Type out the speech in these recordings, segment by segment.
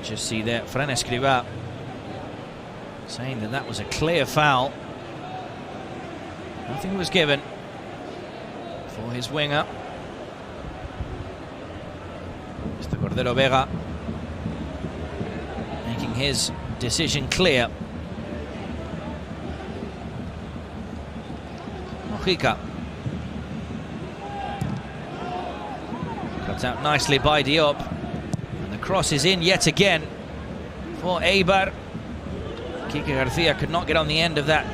Just see there, Fran Escrivá saying that that was a clear foul. Nothing was given for his winger. Mr. Cordero Vega making his decision clear. Mojica. Cut out nicely by Diop. And the cross is in yet again for Eibar. Kike Garcia could not get on the end of that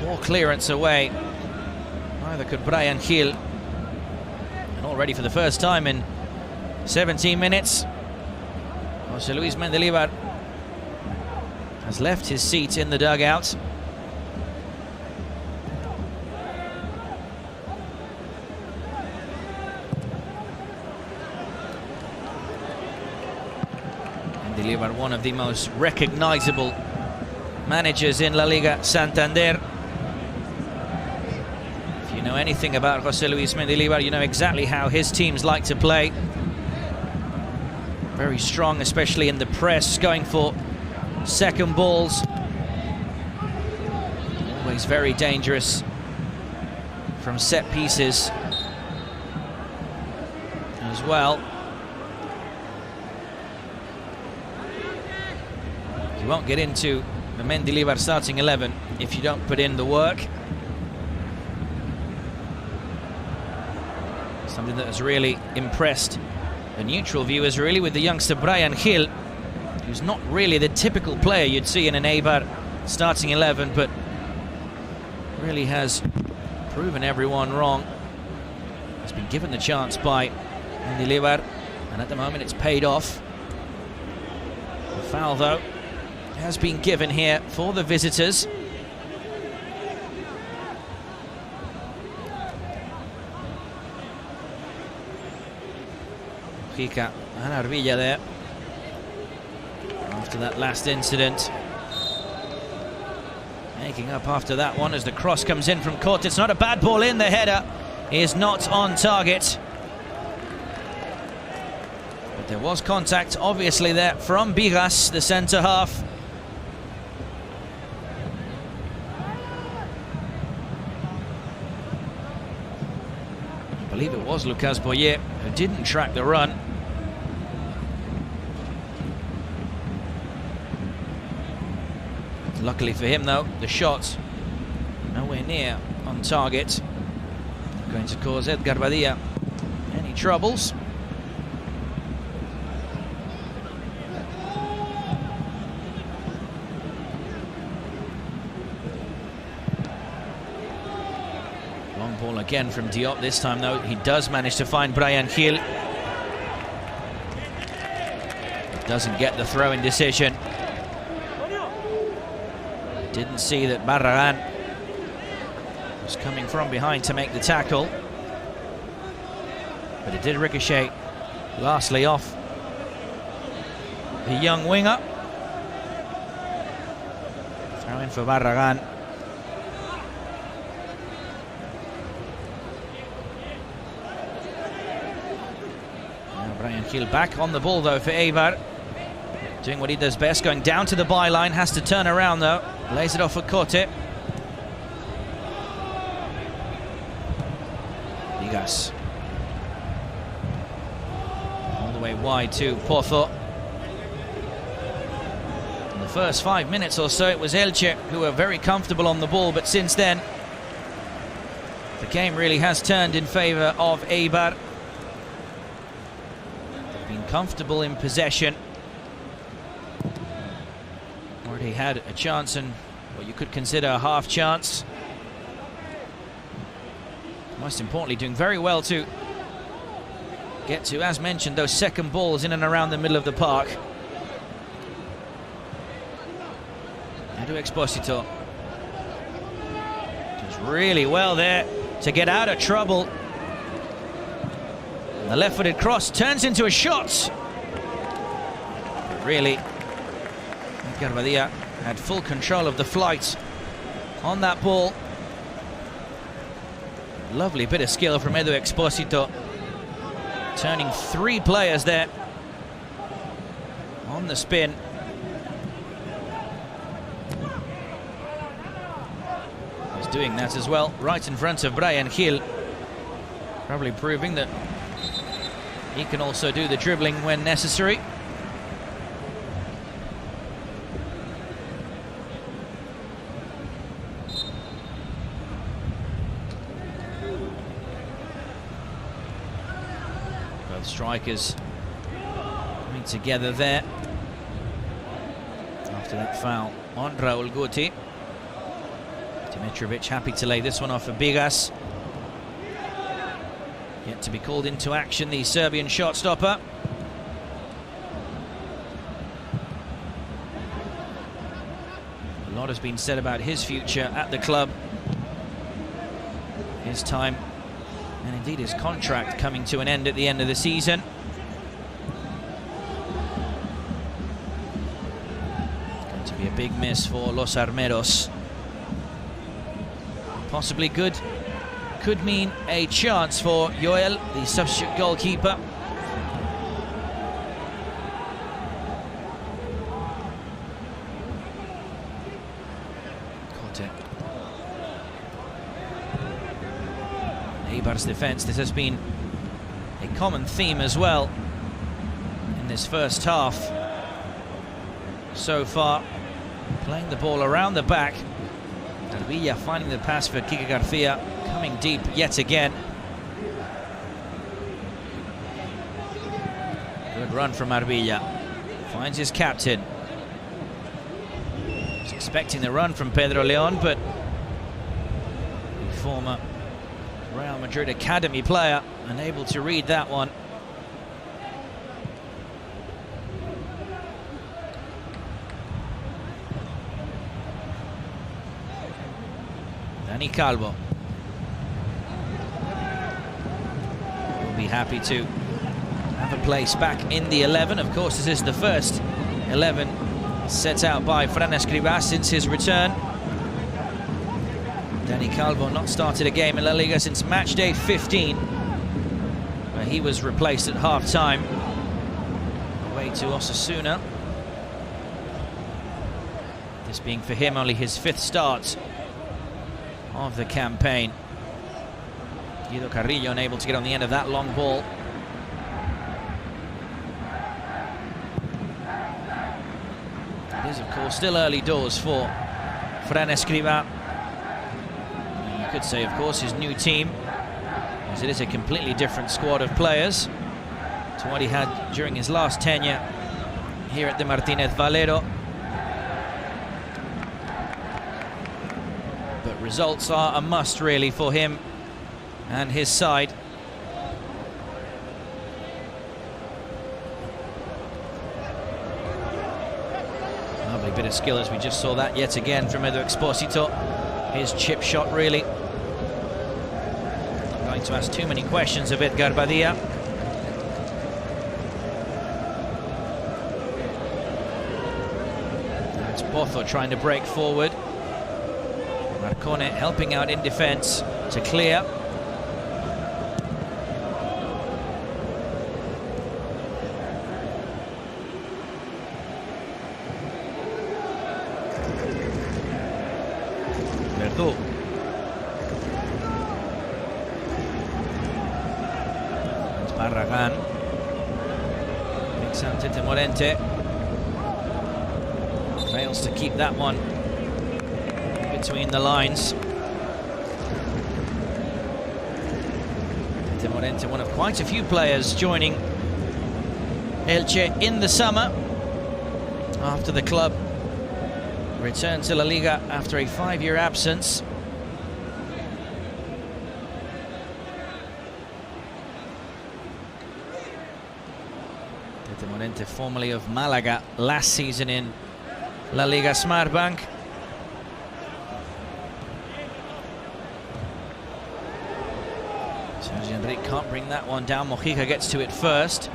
poor clearance away. Neither could Brian Gil. And already for the first time in 17 minutes, José Luis Mendilibar has left his seat in the dugout. Mendilibar, one of the most recognizable managers in La Liga Santander. If you know anything about José Luis Mendilibar, you know exactly how his teams like to play. Very strong, especially in the press, going for second balls. Always very dangerous from set pieces as well. You won't get into the Mendilibar starting 11 if you don't put in the work. Something that has really impressed the neutral viewers really with the youngster Brian Gil, who's not really the typical player you'd see in an Eibar starting 11, but really has proven everyone wrong. He's been given the chance by Mendilibar, and at the moment it's paid off. The foul though has been given here for the visitors. Mojica and Arvilla there after that last incident. Making up after that one as the cross comes in from Court. It's not a bad ball in, the header is not on target. But there was contact obviously there from Bigas, the centre half. I believe it was Lucas Boyer who didn't track the run. Luckily for him though, the shot nowhere near on target. Going to cause Edgar Badia any troubles. Long ball again from Diop. This time though, he does manage to find Brian Gil. Doesn't get the throw-in decision. Didn't see that Barragan was coming from behind to make the tackle, but it did ricochet lastly off the young winger. Throw in for Barragan. Now Brian Gil back on the ball though for Eibar, doing what he does best, going down to the byline, has to turn around though. Lays it off for Cote. Ligas. All the way wide to Pozo. In the first 5 minutes or so, it was Elche who were very comfortable on the ball, but since then, the game really has turned in favour of Eibar. They've been comfortable in possession. Already had a chance and what you could consider a half chance. Most importantly, doing very well to get to, as mentioned, those second balls in and around the middle of the park. Edu Exposito does really well there to get out of trouble. And the left-footed cross turns into a shot. But really, Garbadia had full control of the flight on that ball. Lovely bit of skill from Edu Exposito, turning 3 players there on the spin. He's doing that as well, right in front of Bryan Gil, probably proving that he can also do the dribbling when necessary. Both strikers coming together there after that foul on Raul Guti. Dimitrovic happy to lay this one off for Bigas. Yet to be called into action, the Serbian shot stopper. A lot has been said about his future at the club, his time, and indeed his contract coming to an end at the end of the season. Going to be a big miss for Los Armeros. Possibly good. Could mean a chance for Joel, the substitute goalkeeper. Caught it. Eibar's defence, this has been a common theme as well in this first half so far. Playing the ball around the back. Arvilla finding the pass for Kike Garcia, coming deep yet again. Good run from Arvilla. Finds his captain. Was expecting the run from Pedro Leon, but the former Real Madrid academy player unable to read that one. Dani Calvo will be happy to have a place back in the 11. Of course, this is the first 11 set out by Fran Escribá since his return. Dani Calvo not started a game in La Liga since match day 15, where he was replaced at half-time away to Osasuna. This being for him only his 5th start of the campaign. Guido Carrillo unable to get on the end of that long ball. It is, of course, still early doors for Fran Escribá. You could say, of course, his new team, as it is a completely different squad of players to what he had during his last tenure here at the Martínez Valero. But results are a must, really, for him and his side. Lovely bit of skill, as we just saw that yet again from Edu Exposito. His chip shot, really. Not going to ask too many questions of Edgar Badia. It's Botho trying to break forward. Marcone helping out in defence to clear. Verdú. It's Barragán. Picks out Tete Morente. Fails to keep that one between the lines. Tete Morente, one of quite a few players joining Elche in the summer after the club returned to La Liga after a 5-year absence. Tete Morente, formerly of Malaga, last season in La Liga Smartbank. Sergio Enrique can't bring that one down. Mojica gets to it first.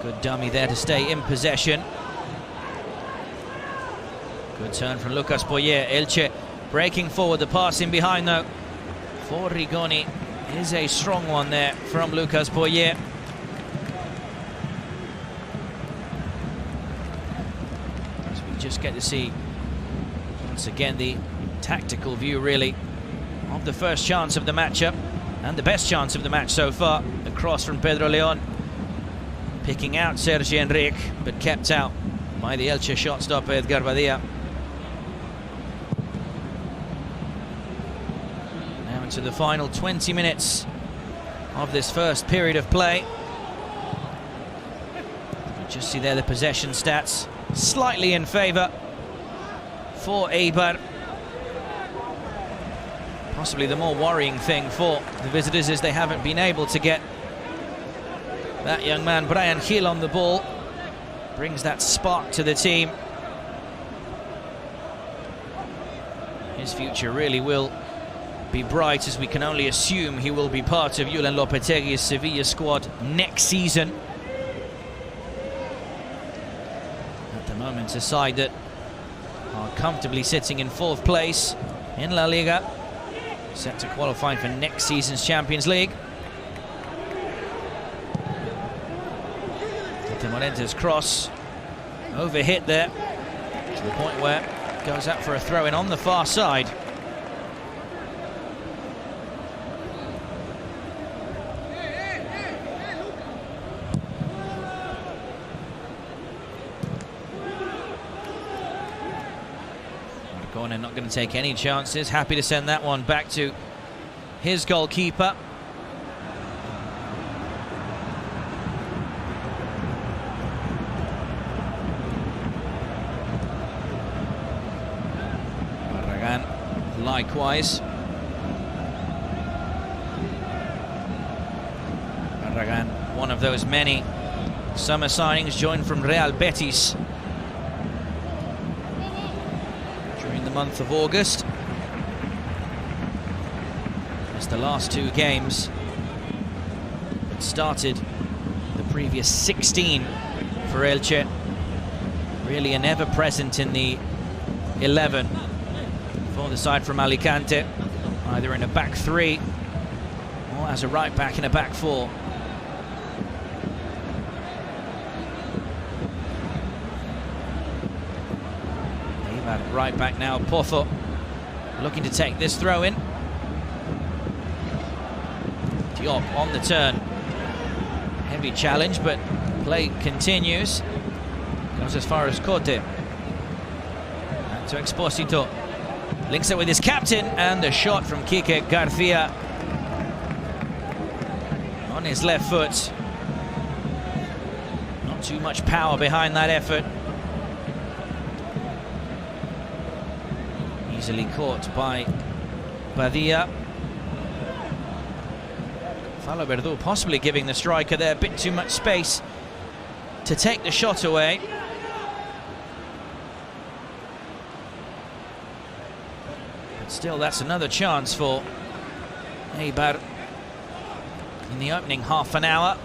Good dummy there to stay in possession. Good turn from Lucas Boyer. Elche Breaking forward, the pass in behind though for Rigoni is a strong one there from Lucas Boyer. So we just get to see once again the tactical view really of the first chance of the matchup and the best chance of the match so far. The cross from Pedro Leon, picking out Sergi Enrique, but kept out by the Elche shot stopper Edgar Badia. Now into the final 20 minutes of this first period of play. You just see there the possession stats slightly in favour for Eibar. Possibly the more worrying thing for the visitors is they haven't been able to get that young man Brian Gil on the ball. Brings that spark to the team. His future really will be bright, as we can only assume he will be part of Julen Lopetegui's Sevilla squad next season. At the moment, a side that are comfortably sitting in 4th place in La Liga, set to qualify for next season's Champions League. Morente's cross overhit there to the point where it goes up for a throw-in on the far side. Corner not going to take any chances, happy to send that one back to his goalkeeper. Likewise. Barragan, one of those many summer signings, joined from Real Betis during the month of August. Missed the last 2 games, but started the previous 16 for Elche. Really an ever-present in the 11 for the side from Alicante, either in a back 3 or as a right back in a back 4. Eibar right back now, Pozo looking to take this throw in. Diop on the turn. Heavy challenge, but play continues. Goes as far as Cote. Back to Exposito. Links it with his captain, and a shot from Quique Garcia on his left foot. Not too much power behind that effort. Easily caught by Badia. Falo Verdú possibly giving the striker there a bit too much space to take the shot away. Still, that's another chance for Eibar in the opening half an hour.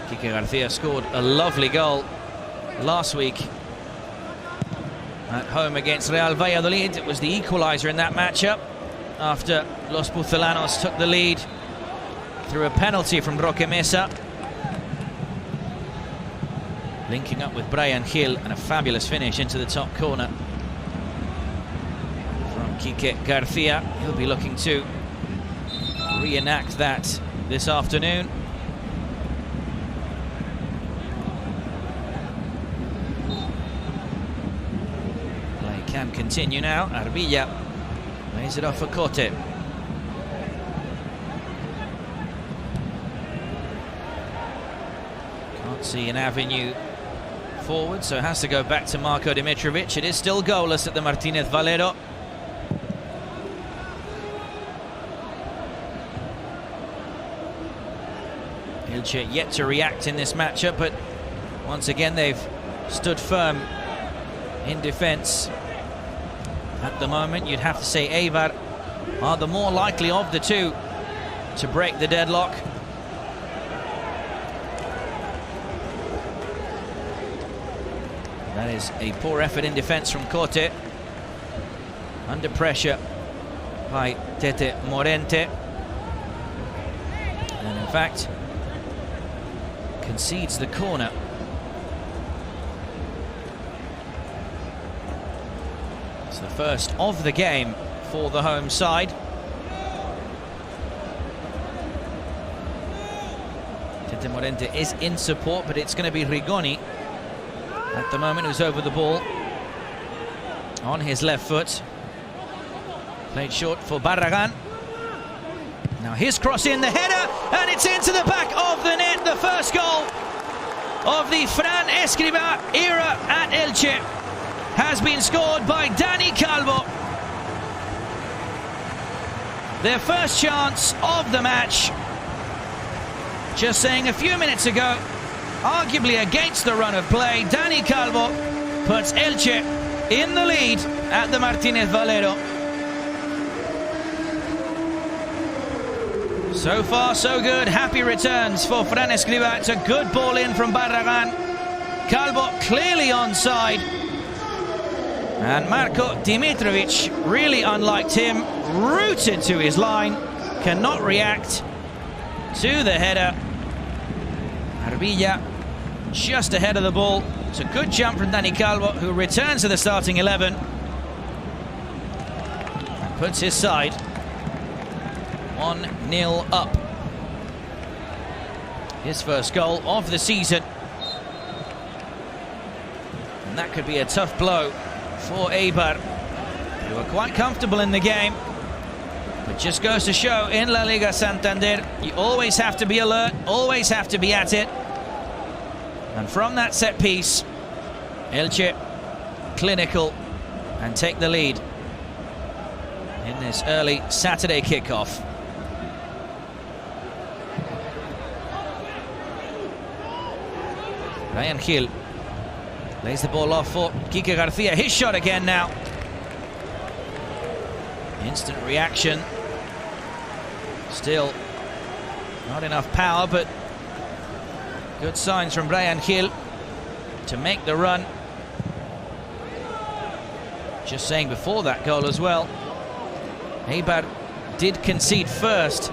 Quique Garcia scored a lovely goal last week at home against Real Valladolid. It was the equaliser in that matchup after Los Pucelanos took the lead through a penalty from Roque Mesa. Linking up with Brian Gil, and a fabulous finish into the top corner from Quique Garcia. He'll be looking to reenact that this afternoon. Play can continue now. Arbilla lays it off for Cote. Can't see an avenue forward, so it has to go back to Marko Dimitrovic. It is still goalless at the Martinez Valero. Elche yet to react in this matchup, but once again they've stood firm in defence. At the moment, you'd have to say Eibar are the more likely of the two to break the deadlock. That is a poor effort in defence from Cote. Under pressure by Tete Morente. And in fact, concedes the corner. It's the first of the game for the home side. Tete Morente is in support, but it's going to be Rigoni at the moment who's over the ball on his left foot. Played short for Barragan. Now his cross in, the header, and it's into the back of the net. The first goal of the Fran Escribá era at Elche has been scored by Dani Calvo. Their first chance of the match. Just saying a few minutes ago, arguably against the run of play, Dani Calvo puts Elche in the lead at the Martínez Valero. So far, so good. Happy returns for Fran Escribá. It's a good ball in from Barragan. Calvo clearly onside. And Marko Dimitrovic, really unlike him, rooted to his line, cannot react to the header. Arbilla just ahead of the ball. It's a good jump from Dani Calvo, who returns to the starting 11 and puts his side 1-0 up. His first goal of the season. And that could be a tough blow for Eibar, who are quite comfortable in the game. But just goes to show, in La Liga Santander, you always have to be alert, always have to be at it. And from that set piece, Elche clinical and take the lead in this early Saturday kickoff. Bryan Gil lays the ball off for Quique Garcia. His shot again now. Instant reaction. Still not enough power, but good signs from Bryan Gil to make the run. Just saying before that goal as well, Eibar did concede first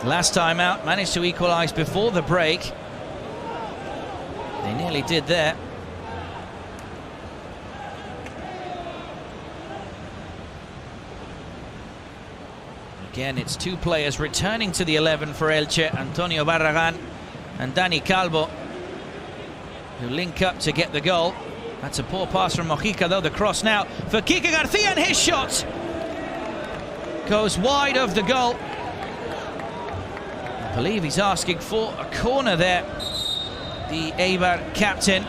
last time out, managed to equalise before the break. They nearly did there. Again, it's two players returning to the 11 for Elche, Antonio Barragan and Dani Calvo, who link up to get the goal. That's a poor pass from Mojica, though. The cross now for Quique Garcia, and his shot goes wide of the goal. I believe he's asking for a corner there, the Eibar captain.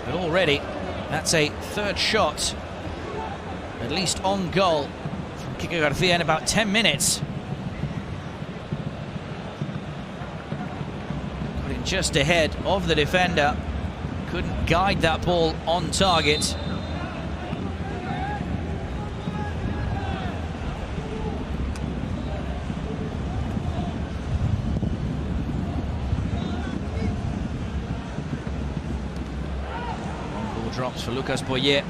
But already, that's a third shot, at least on goal, from Quique Garcia in about 10 minutes. Putting just ahead of the defender. Couldn't guide that ball on target. Long ball drops for Lucas Boyer.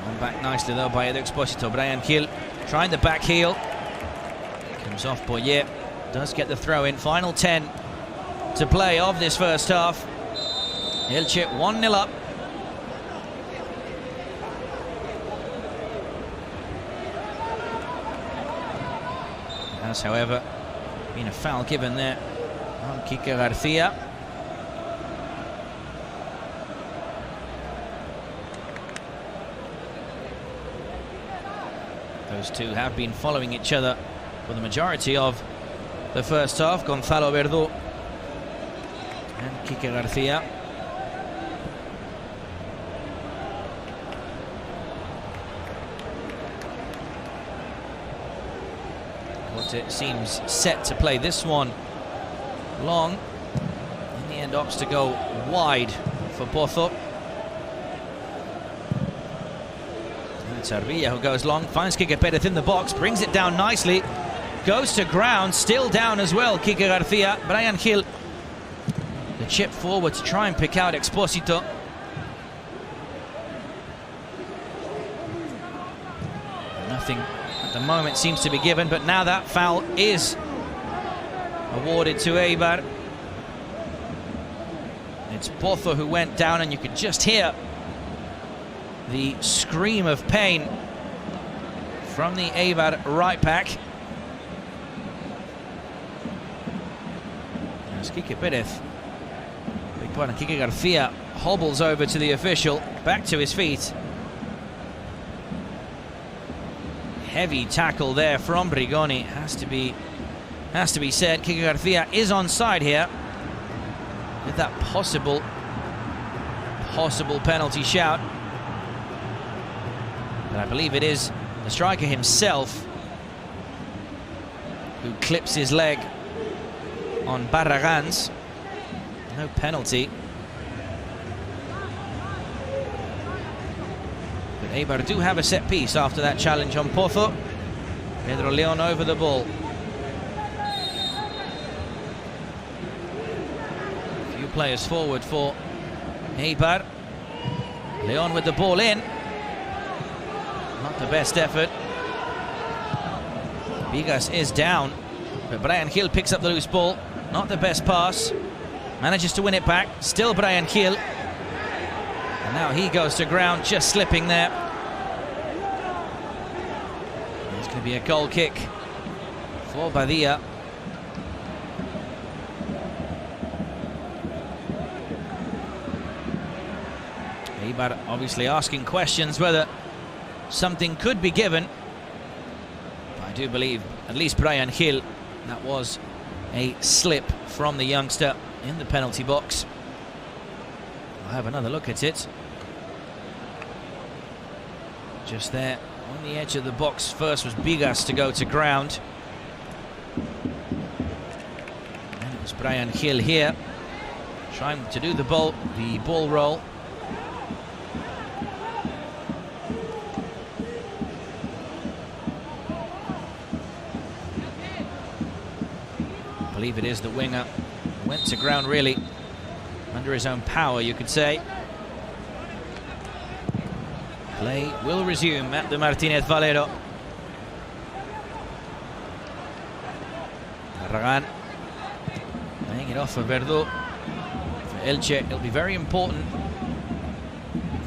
On back nicely though by Edu Exposito. Bryan Gil trying the back heel. Comes off Boyer, does get the throw in. Final 10 to play of this first half. Elche 1-0 up. Has, however, been a foul given there on Quique Garcia. Those two have been following each other for the majority of the first half. Gonzalo Verdú and Quique Garcia. Corte seems set to play this one long. In the end, opts to go wide for Pozo. And Sarvilla, who goes long, finds Kike Perez in the box, brings it down nicely, goes to ground, still down as well, Kike Garcia. Bryan Gil, the chip forward to try and pick out Exposito. Nothing at the moment seems to be given, but now that foul is awarded to Eibar. It's Pozo who went down, and you could just hear the scream of pain from the Eibar right back. As Kike Perez, big part, and Kike Garcia hobbles over to the official, back to his feet. Heavy tackle there from Brigoni, has to be said. Kike Garcia is onside here with that possible penalty shout. But I believe it is the striker himself who clips his leg on Barragán's. No penalty. But Eibar do have a set piece after that challenge on Pozo. Pedro León over the ball. A few players forward for Eibar. León with the ball in. Not the best effort. Vigas is down, but Bryan Gil picks up the loose ball. Not the best pass. Manages to win it back. Still Bryan Gil. And now he goes to ground, just slipping there. It's going to be a goal kick for Badia. Eibar obviously asking questions whether something could be given. I do believe, at least Bryan Gil, that was a slip from the youngster in the penalty box. I'll have another look at it. Just there on the edge of the box first was Vigas to go to ground. And it was Bryan Gil here trying to do the ball roll. I believe it is the winger went to ground really under his own power, you could say. Play will resume at the Martínez Valero. Barragán laying it off for Verdú. For Elche, it'll be very important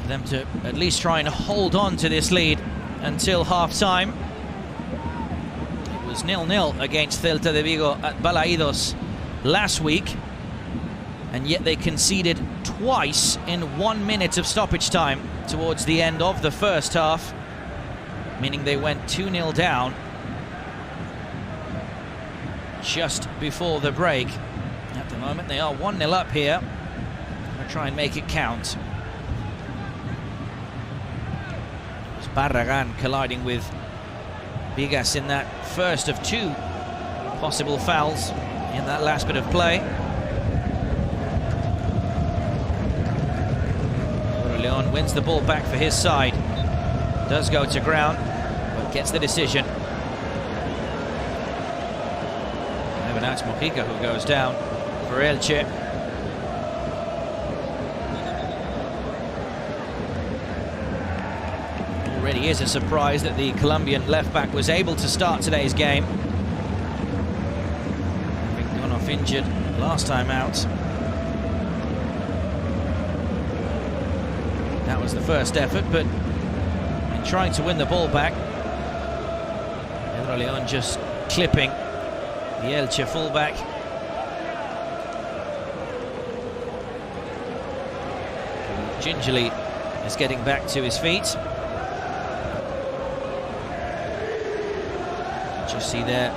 for them to at least try and hold on to this lead until half-time. It was 0-0 against Celta de Vigo at Balaidos last week, and yet they conceded twice in 1 minute of stoppage time towards the end of the first half, meaning they went 2-0 down just before the break. At the moment they are 1-0 up here. Gonna try and make it count. It was Barragán colliding with Vigas in that first of two possible fouls in that last bit of play. León wins the ball back for his side. Does go to ground, but gets the decision. And now it's Mojica who goes down for Elche. Already is a surprise that the Colombian left-back was able to start today's game, having gone off injured last time out. That was the first effort, but in trying to win the ball back, Pedro León just clipping the Elche fullback. Who gingerly is getting back to his feet. Just see there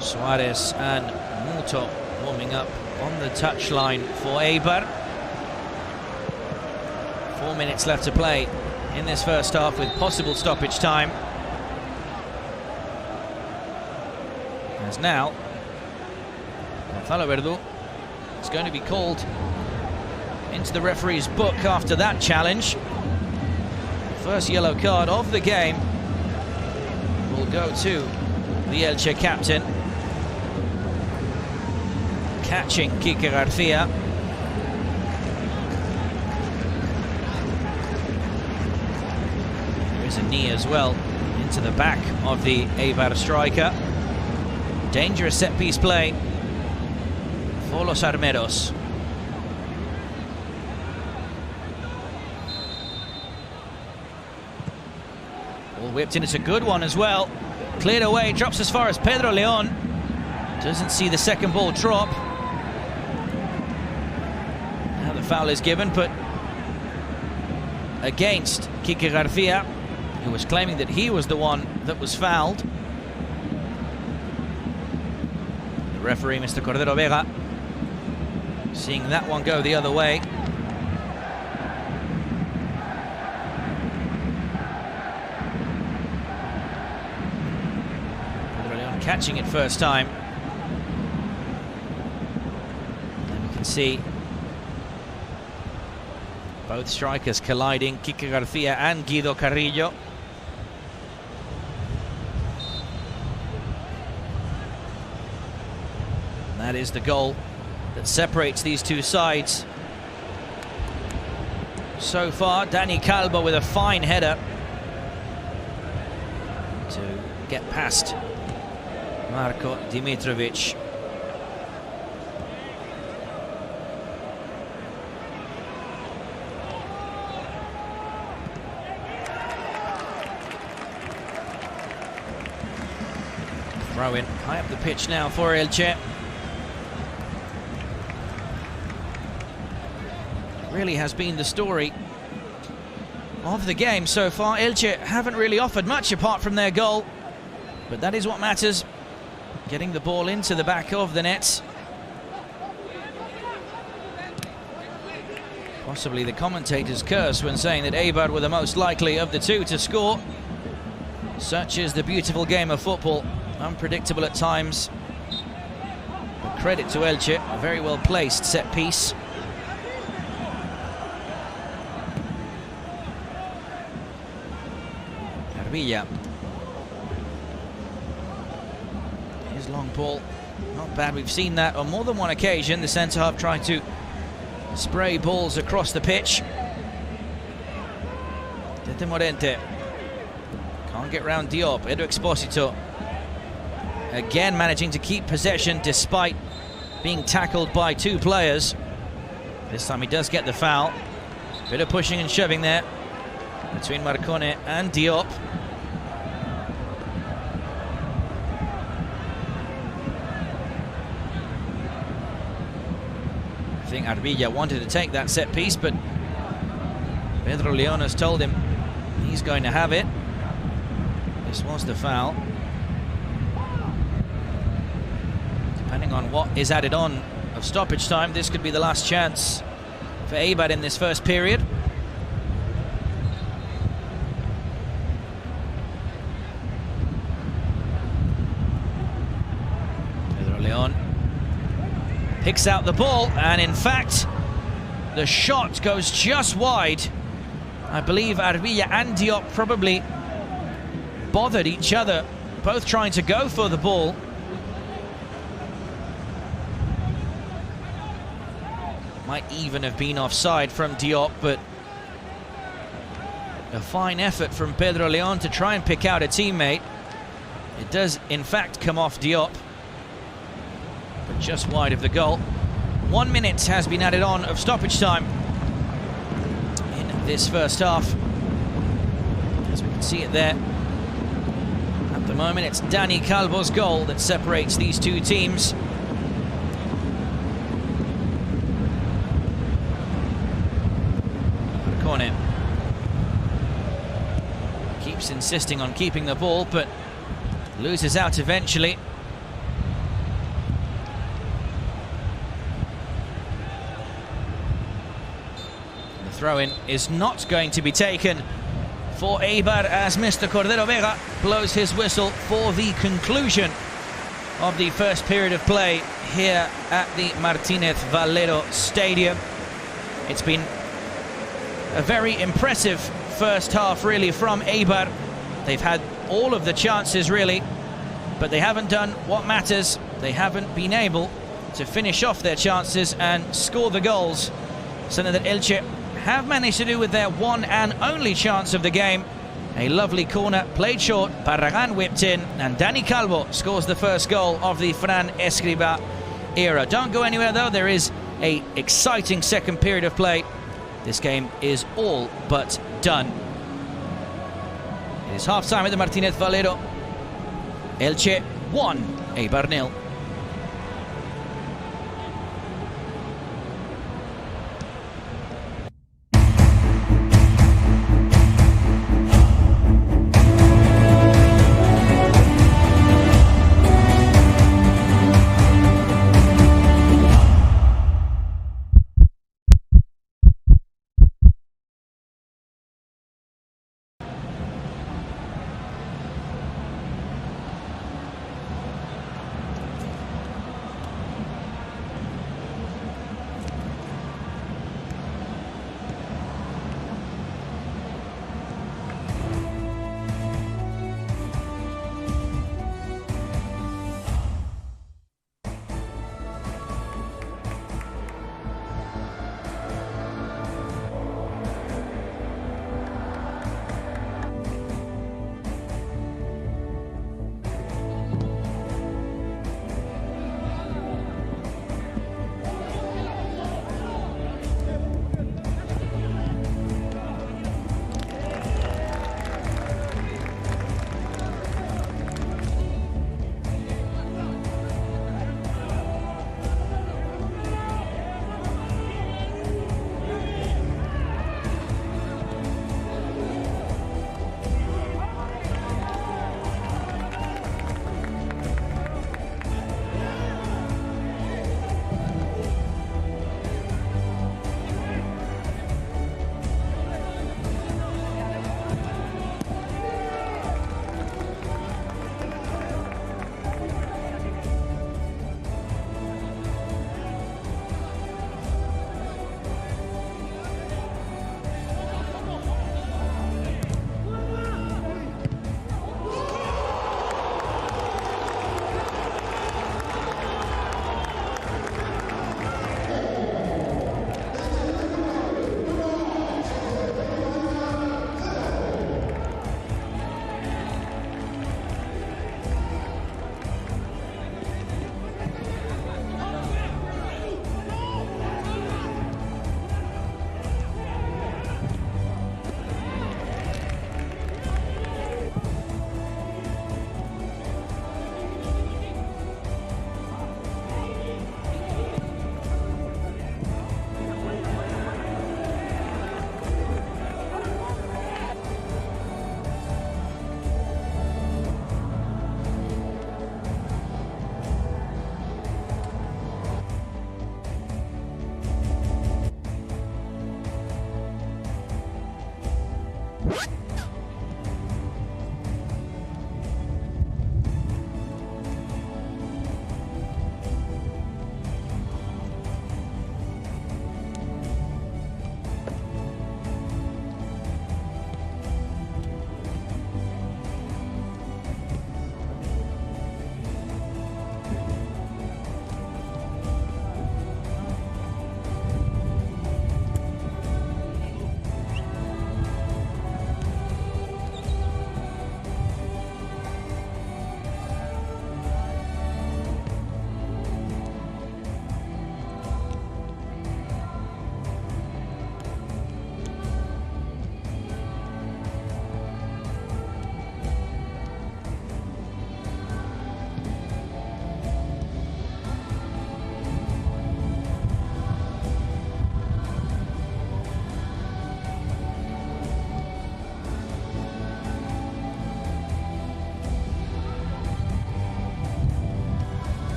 Suarez and Muto warming up on the touchline for Eibar. 4 minutes left to play in this first half with possible stoppage time. As now Gonzalo Verdú is going to be called into the referee's book after that challenge. First yellow card of the game will go to the Elche captain, catching Quique Garcia. There's a knee as well into the back of the Eibar striker. Dangerous set-piece play for Los Armeros. Ball whipped in, it's a good one as well. Cleared away, drops as far as Pedro Leon. Doesn't see the second ball drop. Now the foul is given, but against Quique Garcia, who was claiming that he was the one that was fouled. The referee, Mr. Cordero Vega, seeing that one go the other way. Pedro Leon catching it first time. And we can see both strikers colliding, Quique Garcia and Guido Carrillo. That is the goal that separates these two sides. So far, Dani Calvo with a fine header to get past Marko Dimitrovic. Throw in high up the pitch now for Elche. Really has been the story of the game so far. Elche haven't really offered much apart from their goal, but that is what matters, getting the ball into the back of the net. Possibly the commentator's curse when saying that Eibar were the most likely of the two to score. Such is the beautiful game of football, unpredictable at times, but credit to Elche, a very well placed set piece. Villa. His long ball, not bad. We've seen that on more than one occasion. The centre-half trying to spray balls across the pitch. Tete Morente can't get round Diop. Edu Exposito again managing to keep possession despite being tackled by two players. This time he does get the foul. Bit of pushing and shoving there between Marcone and Diop. I think Arvilla wanted to take that set piece, but Pedro Leon has told him he's going to have it. This was the foul. Depending on what is added on of stoppage time, this could be the last chance for Eibar in this first period. Pedro Leon picks out the ball, and in fact the shot goes just wide. I believe Arvilla and Diop probably bothered each other, both trying to go for the ball. Might even have been offside from Diop, but a fine effort from Pedro Leon to try and pick out a teammate. It does in fact come off Diop, but just wide of the goal. 1 minute has been added on of stoppage time in this first half. As we can see it there, at the moment it's Dani Calvo's goal that separates these two teams. Marcone keeps insisting on keeping the ball, but loses out eventually. Throw-in is not going to be taken for Eibar as Mr. Cordero Vega blows his whistle for the conclusion of the first period of play here at the Martínez Valero Stadium. It's been a very impressive first half, really, from Eibar. They've had all of the chances, really, but they haven't done what matters. They haven't been able to finish off their chances and score the goals. Something that Elche have managed to do with their one and only chance of the game. A lovely corner played short, Barragan whipped in, and Dani Calvo scores the first goal of the Fran Escribá era. Don't go anywhere though, there is a exciting second period of play. This game is all but done. It is half-time at the Martínez Valero. Elche 1, Eibar 0.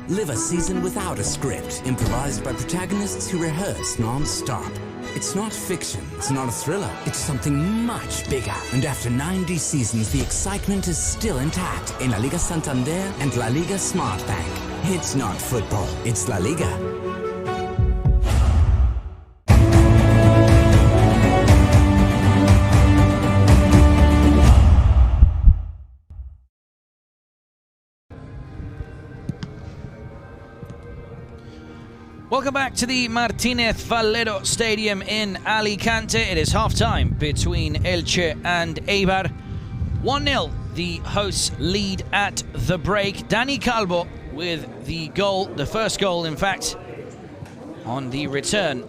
Live a season without a script, improvised by protagonists who rehearse non-stop. It's not fiction, it's not a thriller, it's something much bigger. And after 90 seasons, the excitement is still intact in La Liga Santander and La Liga Smart Bank. It's not football, it's La Liga. Welcome back to the Martínez Valero Stadium in Alicante. It is half-time between Elche and Eibar. 1-0, the hosts lead at the break. Dani Calvo with the goal, the first goal, in fact, on the return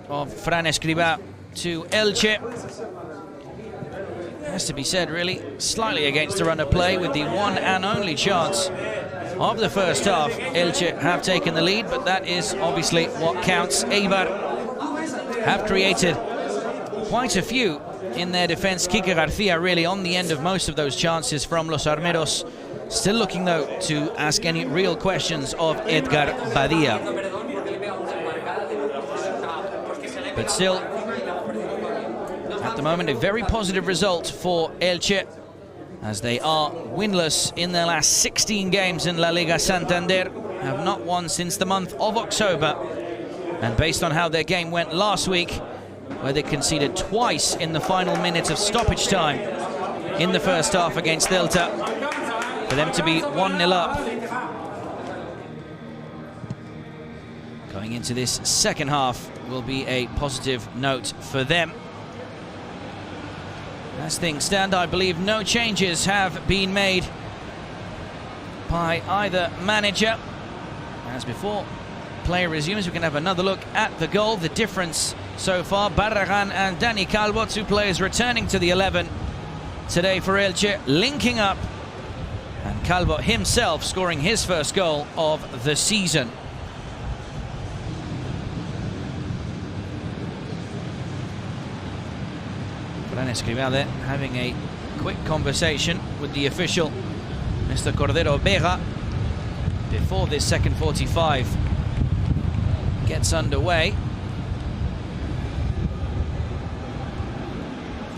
of Fran Escribá to Elche. Has to be said, really, slightly against the run of play with the one and only chance of the first half. Elche have taken the lead, but that is obviously what counts. Eibar have created quite a few in their defense. Quique Garcia really on the end of most of those chances from Los Armeros. Still looking, though, to ask any real questions of Edgar Badia. But still, at the moment, a very positive result for Elche, as they are winless in their last 16 games in La Liga Santander, have not won since the month of October. And based on how their game went last week, where they conceded twice in the final minutes of stoppage time in the first half against Delta, for them to be 1-0 up going into this second half will be a positive note for them. As things stand, I believe no changes have been made by either manager. As before play resumes, we can have another look at the goal. The difference so far, Barragan and Dani Calvo, two players returning to the 11 today for Elche, linking up, and Calvo himself scoring his first goal of the season. Fran Escribá there having a quick conversation with the official, Mr. Cordero Vega, before this second 45 gets underway.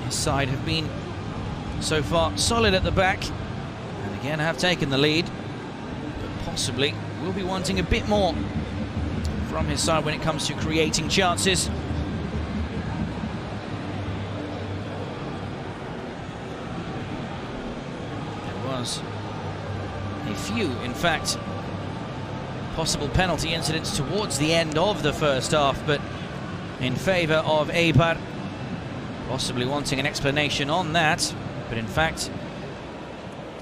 His side have been so far solid at the back, and again have taken the lead, but possibly will be wanting a bit more from his side when it comes to creating chances. A few, in fact, possible penalty incidents towards the end of the first half, but in favour of Eibar, possibly wanting an explanation on that. But in fact,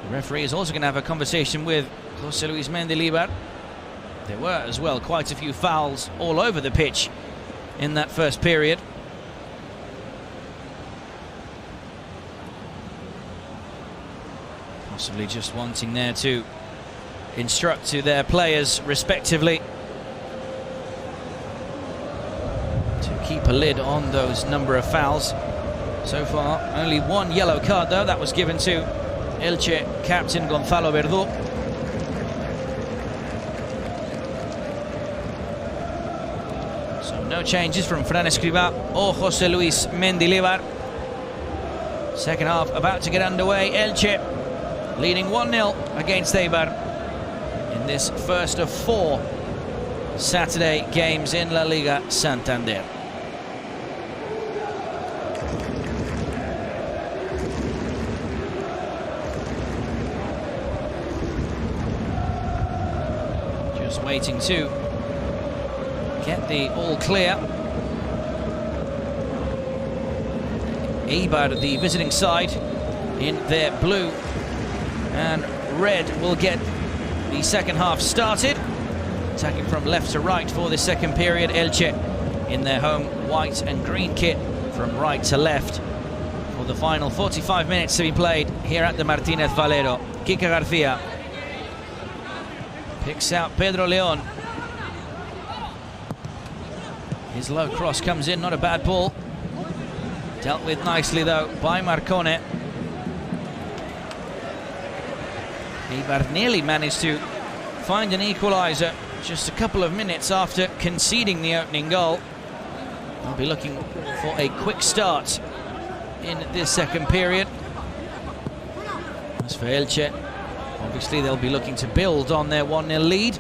the referee is also going to have a conversation with José Luis Mendilibar. There were as well quite a few fouls all over the pitch in that first period. Possibly just wanting there to instruct to their players respectively to keep a lid on those number of fouls. So far only one yellow card, though. That was given to Elche captain Gonzalo Verdú. So no changes from Fran Escribá or José Luis Mendilibar. Second half about to get underway. Elche leading 1-0 against Eibar in this first of 4 Saturday games in La Liga Santander. Just waiting to get the all clear. Eibar, the visiting side, in their blue and red, will get the second half started, attacking from left to right for the second period. Elche in their home white and green kit from right to left for the final 45 minutes to be played here at the Martínez Valero. Quique Garcia picks out Pedro León. His low cross comes in, not a bad ball. Dealt with nicely though by Marcone. Eibar nearly managed to find an equaliser just a couple of minutes after conceding the opening goal. They'll be looking for a quick start in this second period. As for Elche, obviously they'll be looking to build on their 1-0 lead.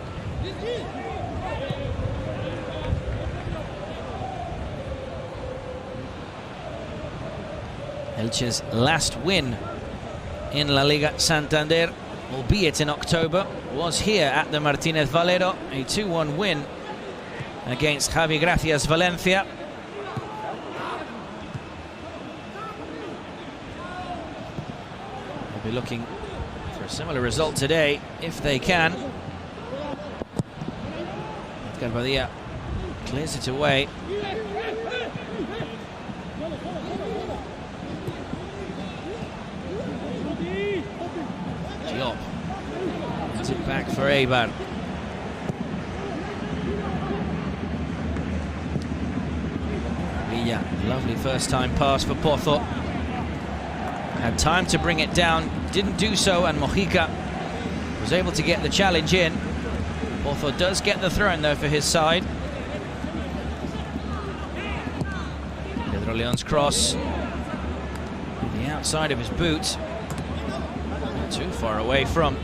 Elche's last win in La Liga Santander, albeit in October, was here at the Martínez Valero, a 2-1 win against Javi Gracias Valencia. They'll be looking for a similar result today, if they can. Garbadia clears it away. Diop gets it back for Eibar. Villa, lovely first time pass for Pozo. Had time to bring it down, didn't do so, and Mojica was able to get the challenge in. Pozo does get the throw in though for his side. Pedro Leon's cross, the outside of his boot. Not too far away from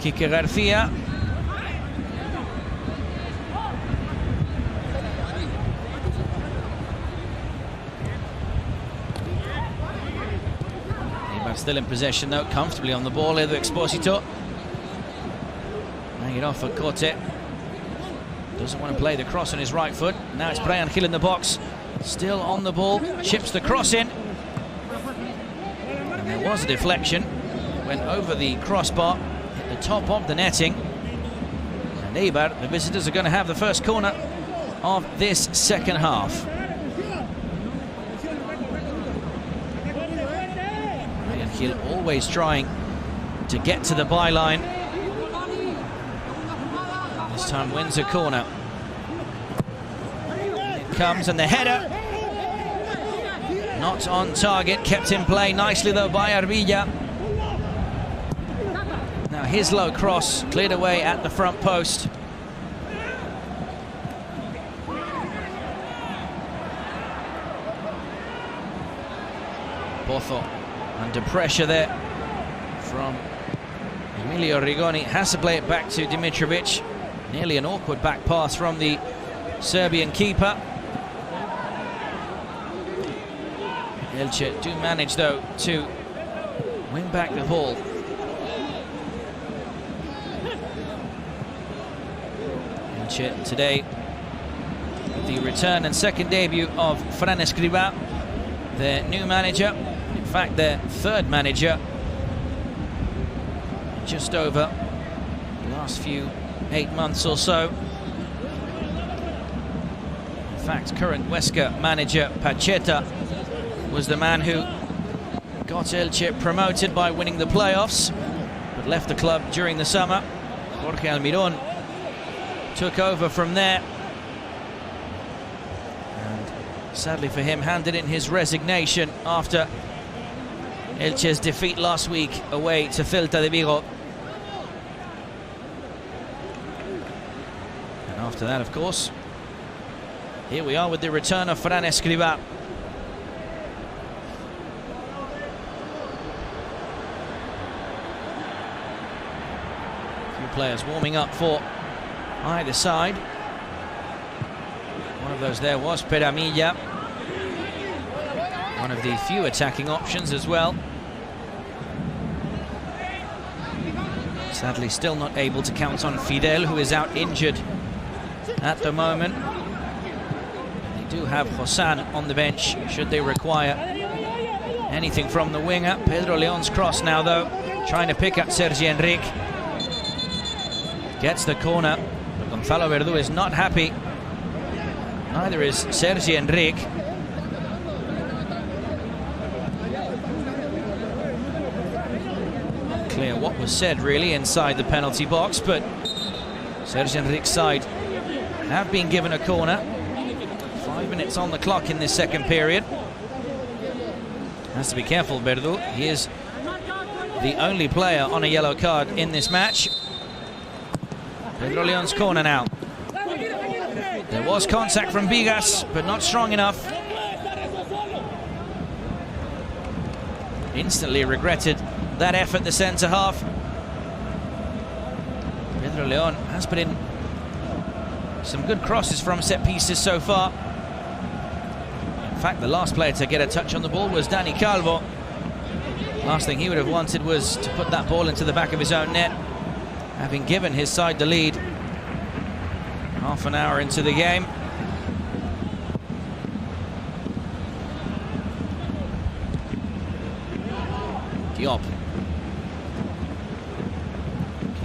Quique Garcia. Eibar still in possession though, comfortably on the ball. Edu Exposito. Hang it off for Cote. Doesn't want to play the cross on his right foot. Now it's Bryan Gil in the box. Still on the ball. Chips the cross in. And there was a deflection. Went over the crossbar. Hit the top of the netting. And Eibar, the visitors, are going to have the first corner of this second half. Bryan Gil always trying to get to the byline. This time wins a corner. It comes, and the header not on target, kept in play nicely though by Arvilla. Now his low cross cleared away at the front post. Pozo under pressure there from Emilio Rigoni. Has to play it back to Dimitrovic. Nearly an awkward back pass from the Serbian keeper. Elche do manage though to win back the ball. Elche today, the return and second debut of Fran Escribá, their new manager, in fact their third manager, just over the last 8 months or so. In fact, current Huesca manager Pacheta was the man who got Elche promoted by winning the playoffs, but left the club during the summer. Jorge Almirón took over from there, and sadly for him, handed in his resignation after Elche's defeat last week away to Celta de Vigo. And after that, of course, here we are with the return of Fran Escribá. Players warming up for either side. One of those there was Peramilla, one of the few attacking options as well. Sadly still not able to count on Fidel, who is out injured at the moment. They do have Hosan on the bench should they require anything from the winger. Pedro Leon's cross now though, trying to pick up Sergi Enrique. Gets the corner, but Gonzalo Verdú is not happy. Neither is Sergi Enrique. Clear what was said really inside the penalty box, but Sergi Enrique's side have been given a corner. 5 minutes on the clock in this second period. Has to be careful, Verdú. He is the only player on a yellow card in this match. Pedro Leon's corner now. There was contact from Bigas, but not strong enough. Instantly regretted that effort, the centre half. Pedro Leon has put in some good crosses from set pieces so far. In fact, the last player to get a touch on the ball was Dani Calvo. Last thing he would have wanted was to put that ball into the back of his own net, having given his side the lead half an hour into the game. Diop.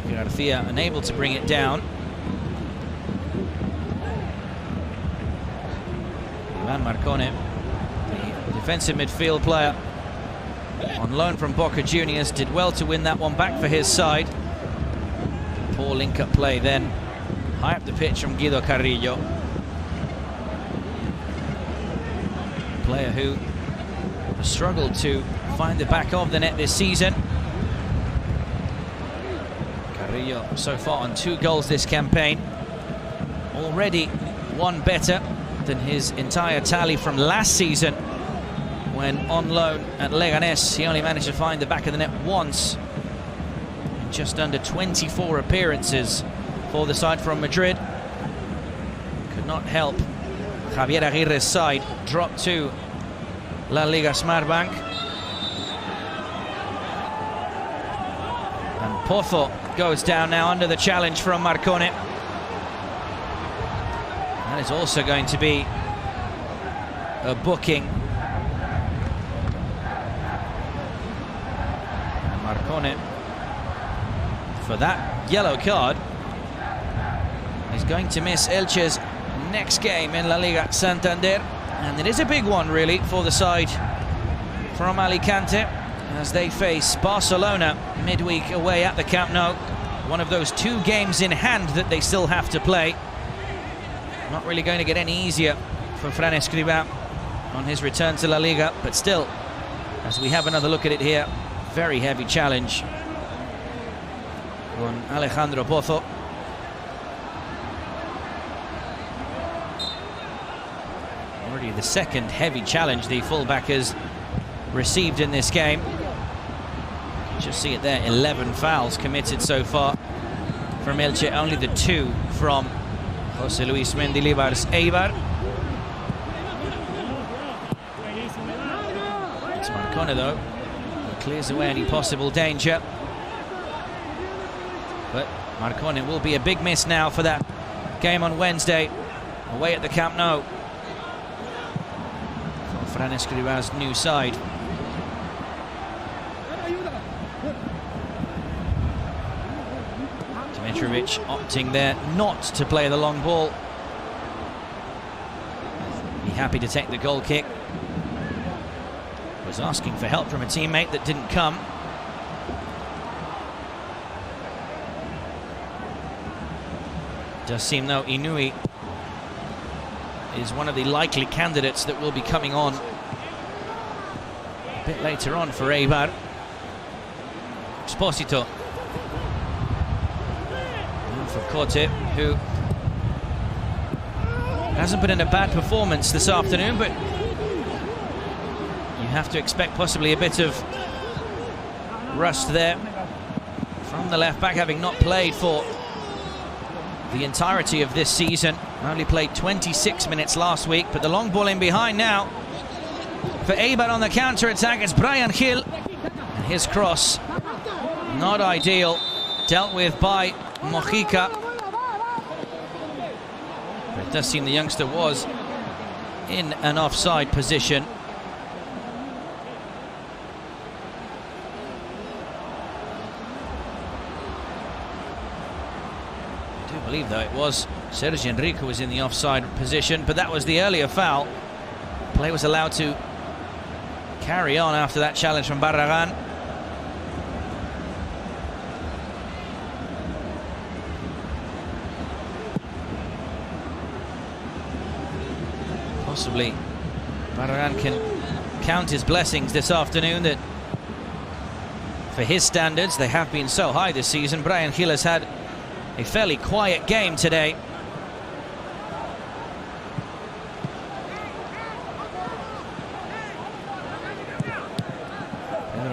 Garcia unable to bring it down. Ivan Marcone, the defensive midfield player on loan from Boca Juniors, did well to win that one back for his side. Poor link-up play then, high up the pitch from Guido Carrillo. Player who has struggled to find the back of the net this season. Carrillo so far on 2 goals this campaign. Already one better than his entire tally from last season, when on loan at Leganés he only managed to find the back of the net once in just under 24 appearances for the side from Madrid. Could not help Javier Aguirre's side drop to La Liga Smartbank. And Pozo goes down now under the challenge from Marcone. That is also going to be a booking. And Marcone, for that yellow card, is going to miss Elche's next game in La Liga Santander. And it is a big one, really, for the side from Alicante, as they face Barcelona midweek away at the Camp Nou. One of those 2 games in hand that they still have to play. Not really going to get any easier for Fran Escribá on his return to La Liga, but still, as we have another look at it here, very heavy challenge on Alejandro Pozo. Already the second heavy challenge the fullback has received in this game. Just see it there, 11 fouls committed so far from Elche, only the 2 from José Luis Mendilibar's Eibar. It's Marcone though, who clears away any possible danger. But Marcone will be a big miss now for that game on Wednesday, away at the Camp Nou. For Fran Escribá's new side. Mitrovic opting there not to play the long ball. Be happy to take the goal kick. Was asking for help from a teammate that didn't come. Does seem though Inui is one of the likely candidates that will be coming on a bit later on for Eibar. Exposito. For Corte, who hasn't put in a bad performance this afternoon, but you have to expect possibly a bit of rust there from the left back, having not played for the entirety of this season. Only played 26 minutes last week, but the long ball in behind now for Eibar on the counter-attack. It's Bryan Gil, and his cross not ideal, dealt with by Mojica. But it does seem the youngster was in an offside position. I do believe, though, it was Sergi Enrique who was in the offside position, but that was the earlier foul. Play was allowed to carry on after that challenge from Barragan. Possibly Barragan can count his blessings this afternoon, that for his standards, they have been so high this season. Bryan Gil has had a fairly quiet game today.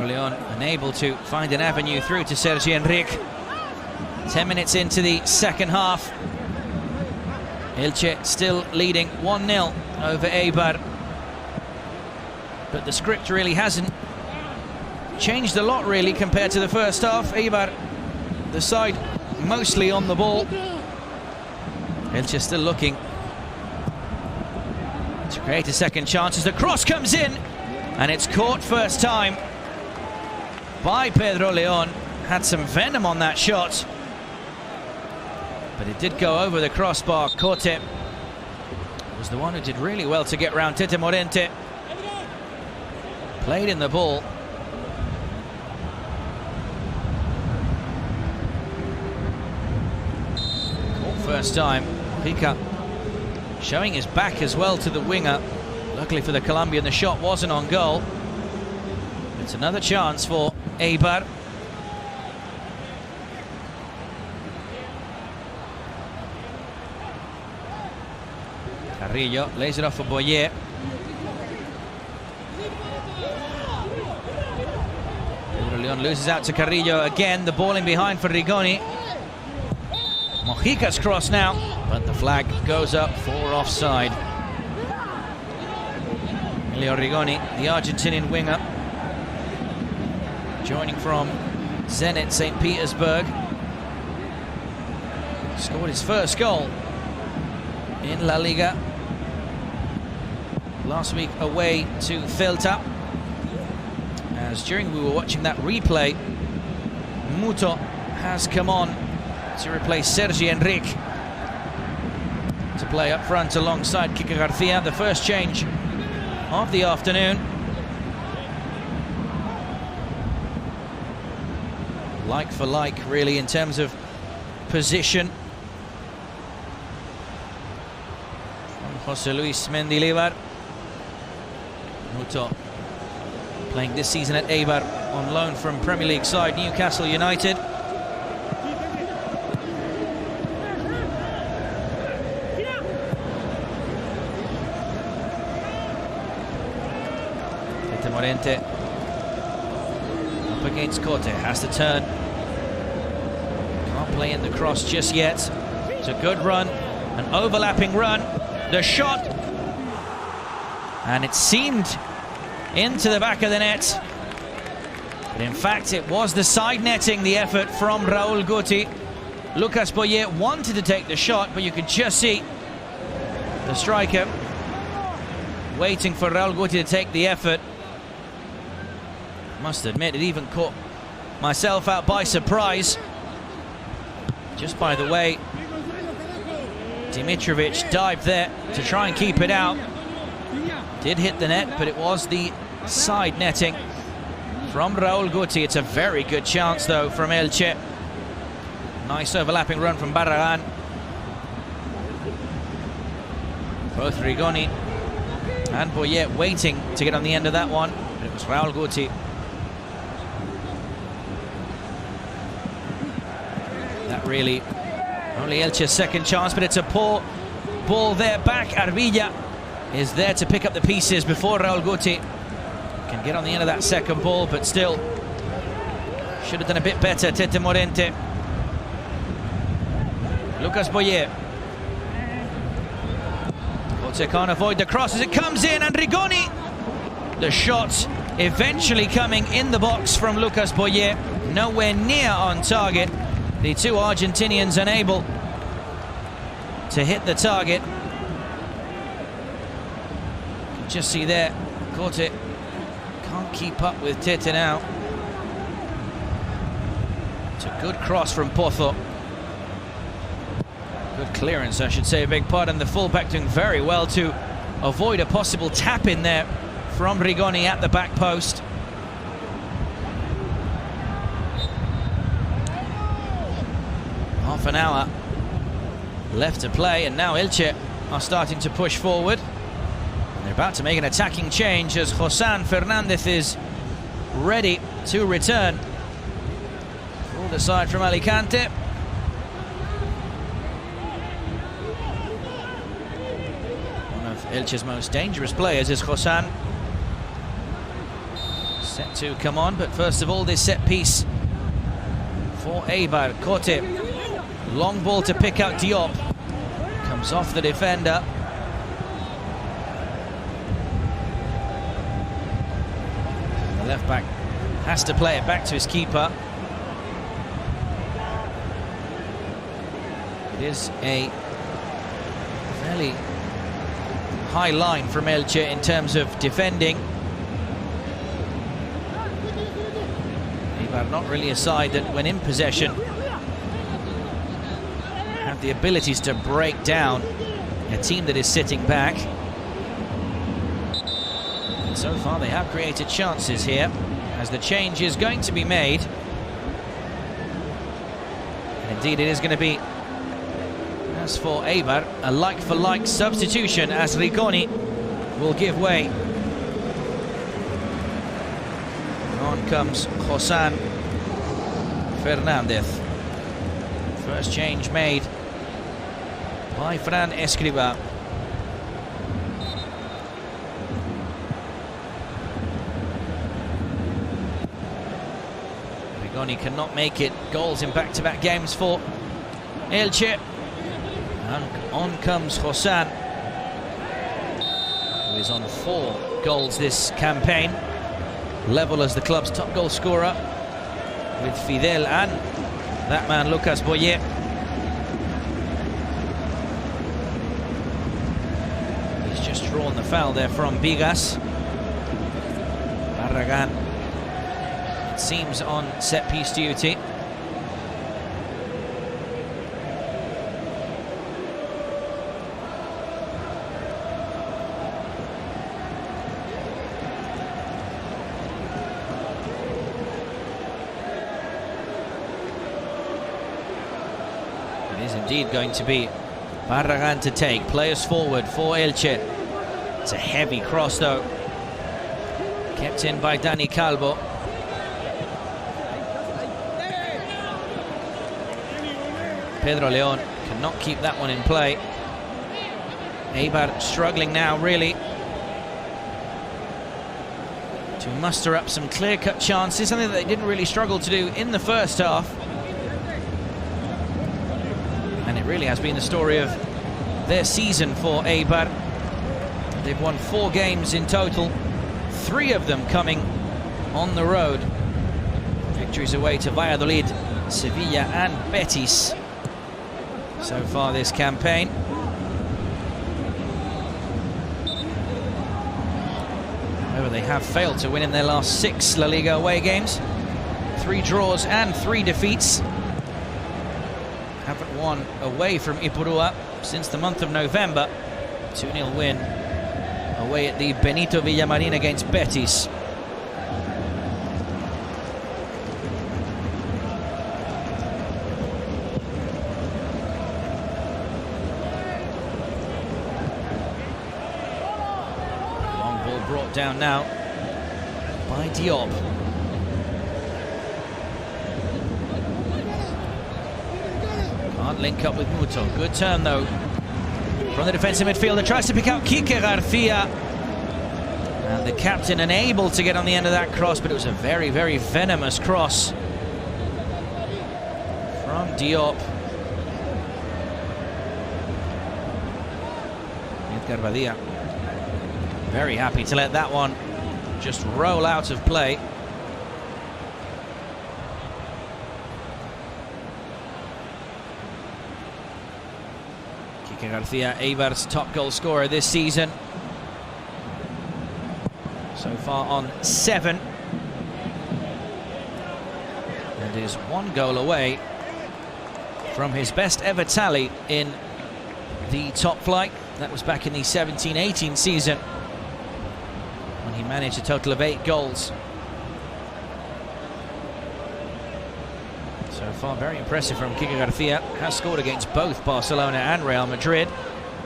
Leon unable to find an avenue through to Sergi Enrique. 10 minutes into the second half. Elche still leading 1-0 over Eibar. But the script really hasn't changed a lot really compared to the first half. Eibar, the side mostly on the ball. Elche still looking to create a second chance as the cross comes in, and it's caught first time by Pedro Leon. Had some venom on that shot, but it did go over the crossbar. Corte was the one who did really well to get round Tete Morente. Played in the ball. Caught first time. Pica showing his back as well to the winger. Luckily for the Colombian, the shot wasn't on goal. It's another chance for Eibar. Carrillo lays it off for Boyer. Pedro Leon loses out to Carrillo again. The ball in behind for Rigoni. Mojica's cross now, but the flag goes up for offside. Emilio Rigoni, the Argentinian winger, joining from Zenit St. Petersburg. Scored his first goal in La Liga last week away to Celta. As during we were watching that replay, Muto has come on to replace Sergi Enrique to play up front alongside Kike Garcia, the first change of the afternoon. Like for like, really, in terms of position. From José Luis Mendilibar. Muto playing this season at Eibar on loan from Premier League side Newcastle United. Tete Morente up against Corte, has to turn. Can't play in the cross just yet. It's a good run, an overlapping run. The shot, and it seemed into the back of the net, but in fact it was the side netting, the effort from Raúl Guti. Lucas Boyer wanted to take the shot, but you could just see the striker waiting for Raúl Guti to take the effort. Must admit, it even caught myself out by surprise. Just by the way Dimitrovic dived there to try and keep it out. Did hit the net, but it was the side netting from Raúl Guti. It's a very good chance though from Elche. Nice overlapping run from Barragán. Both Rigoni and Boyer waiting to get on the end of that one, but it was Raúl Guti. That really only Elche's second chance, but it's a poor ball there back. Arvilla is there to pick up the pieces before Raúl Guti can get on the end of that second ball, but still should have done a bit better. Tete Morente. Lucas Boyer. Corte can't avoid the cross as it comes in, and Rigoni. The shot eventually coming in the box from Lucas Boyer. Nowhere near on target. The two Argentinians unable to hit the target. You can just see there, Corte can't keep up with Tete now. It's a good cross from Pozo. Good clearance, I should say, a big part, and the fullback doing very well to avoid a possible tap in there from Rigoni at the back post. Half an hour left to play, and now Elche are starting to push forward. And they're about to make an attacking change as Josan Fernandez is ready to return. Pulled aside from Alicante. Elche's most dangerous players is Josan. Set to come on, but first of all, this set piece for Eibar. Kote, long ball to pick out Diop. Comes off the defender. The left back has to play it back to his keeper. It is a fairly high line from Elche in terms of defending. Eibar not really a side that, when in possession, have the abilities to break down a team that is sitting back. And so far they have created chances here, as the change is going to be made. And indeed it is going to be, as for Eibar, a like-for-like substitution, as Ricconi will give way. On comes Josan Fernandez. First change made by Fran Escribá. Ricconi cannot make it goals in back-to-back games for Elche. And on comes Josan, who is on 4 goals this campaign, level as the club's top goal scorer with Fidel and that man Lucas Boyer. He's just drawn the foul there from Bigas. Barragan, it seems, on set-piece duty. It is indeed going to be Barragan to take. Players forward for Elche. It's a heavy cross though. Kept in by Dani Calvo. Pedro León cannot keep that one in play. Eibar struggling now, really, to muster up some clear-cut chances, something that they didn't really struggle to do in the first half. And it really has been the story of their season for Eibar. They've won 4 games in total, 3 of them coming on the road. Victories away to Valladolid, Sevilla and Betis so far this campaign. However, they have failed to win in their last 6 La Liga away games. 3 draws and 3 defeats. Haven't won away from Ipurua since the month of November. 2-0 win away at the Benito Villamarin against Betis. Long ball brought down now by Diop. Can't link up with Muto. Good turn though from the defensive midfielder. Tries to pick out Quique Garcia. And the captain unable to get on the end of that cross, but it was a very, very venomous cross from Diop. Edgar Badia very happy to let that one just roll out of play. Quique Garcia, Eibar's top goal scorer this season. So far on 7. And is 1 goal away from his best ever tally in the top flight. That was back in the 17-18 season, when he managed a total of 8 goals. So far, very impressive from Quique Garcia. Has scored against both Barcelona and Real Madrid.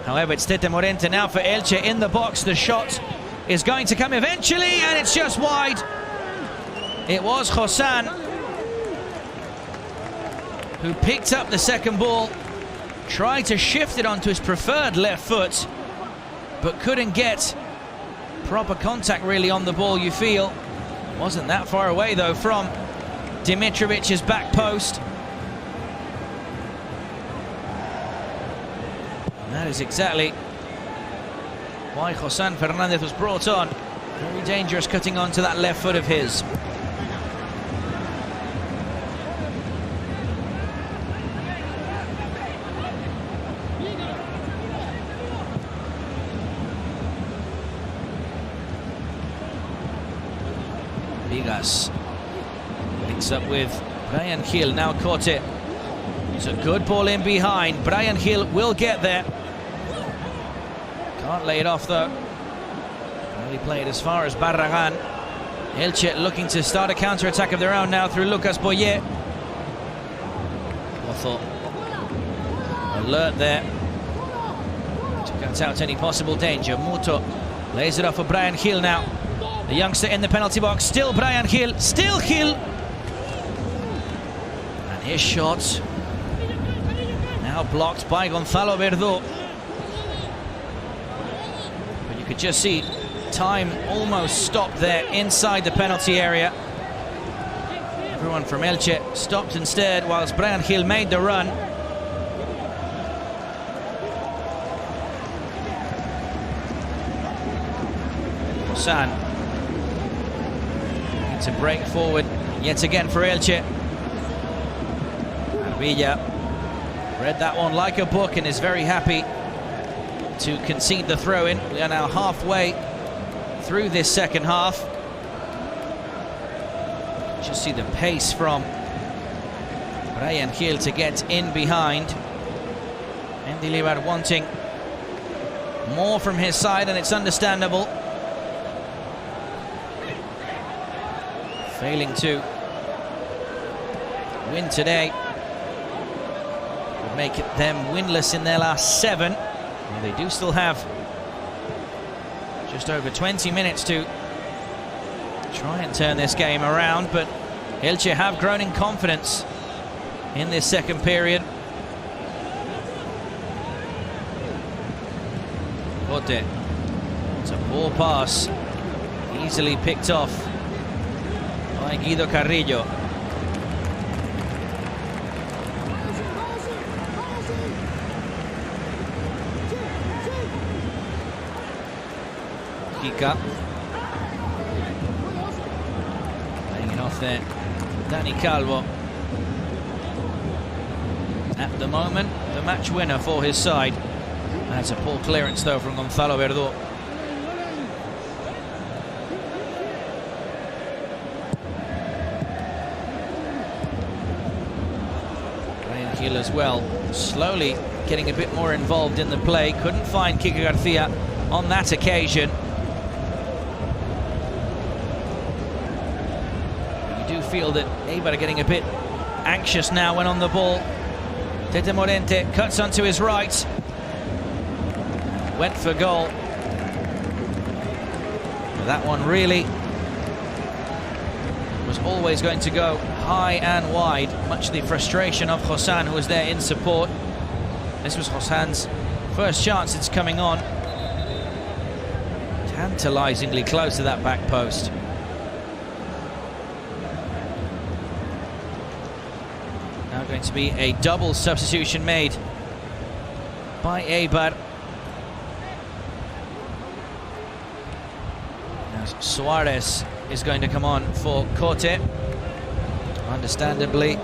However, it's Tete Morente now for Elche in the box. The shot is going to come eventually, and it's just wide. It was Josan who picked up the second ball, tried to shift it onto his preferred left foot, but couldn't get proper contact really on the ball, you feel. Wasn't that far away though from Dimitrovic's back post. And that is exactly why Josan Fernandez was brought on. Very dangerous cutting onto that left foot of his. Ligas links up with Brian Gil, now caught it. It's a good ball in behind. Brian Gil will get there. Can't lay it off though. Only played as far as Barragan. Elche looking to start a counter-attack of their own now through Lucas Boyer. Othel alert there to cut out any possible danger. Muto lays it off for Brian Gil now. The youngster in the penalty box, still Brian Gil, still Gil. And his shot now blocked by Gonzalo Verdú. But you could just see time almost stopped there inside the penalty area. Everyone from Elche stopped instead whilst Brian Gil made the run. Josan to break forward yet again for Elche. Villa read that one like a book and is very happy to concede the throw-in. We are now halfway through this second half. Just see the pace from Brian Gil to get in behind. Mendilibar wanting more from his side, and it's understandable. Failing to win today would make them winless in their last 7. Well, they do still have just over 20 minutes to try and turn this game around, but Elche have grown in confidence in this second period. Cote, it's a poor pass, easily picked off by Guido Carrillo. Kika laying it off there. Dani Calvo, at the moment the match winner for his side. That's a poor clearance though from Gonzalo Verdú. Brian Gil as well, slowly getting a bit more involved in the play. Couldn't find Kike Garcia on that occasion. You do feel that Eibar are getting a bit anxious now when on the ball. Tete Morente cuts onto his right. Went for goal. But that one really was always going to go high and wide. Much to the frustration of Josan, who was there in support. This was Josan's first chance it's coming on. Tantalizingly close to that back post. Now going to be a double substitution made by Eibar. Suarez is going to come on for Cote. Understandably,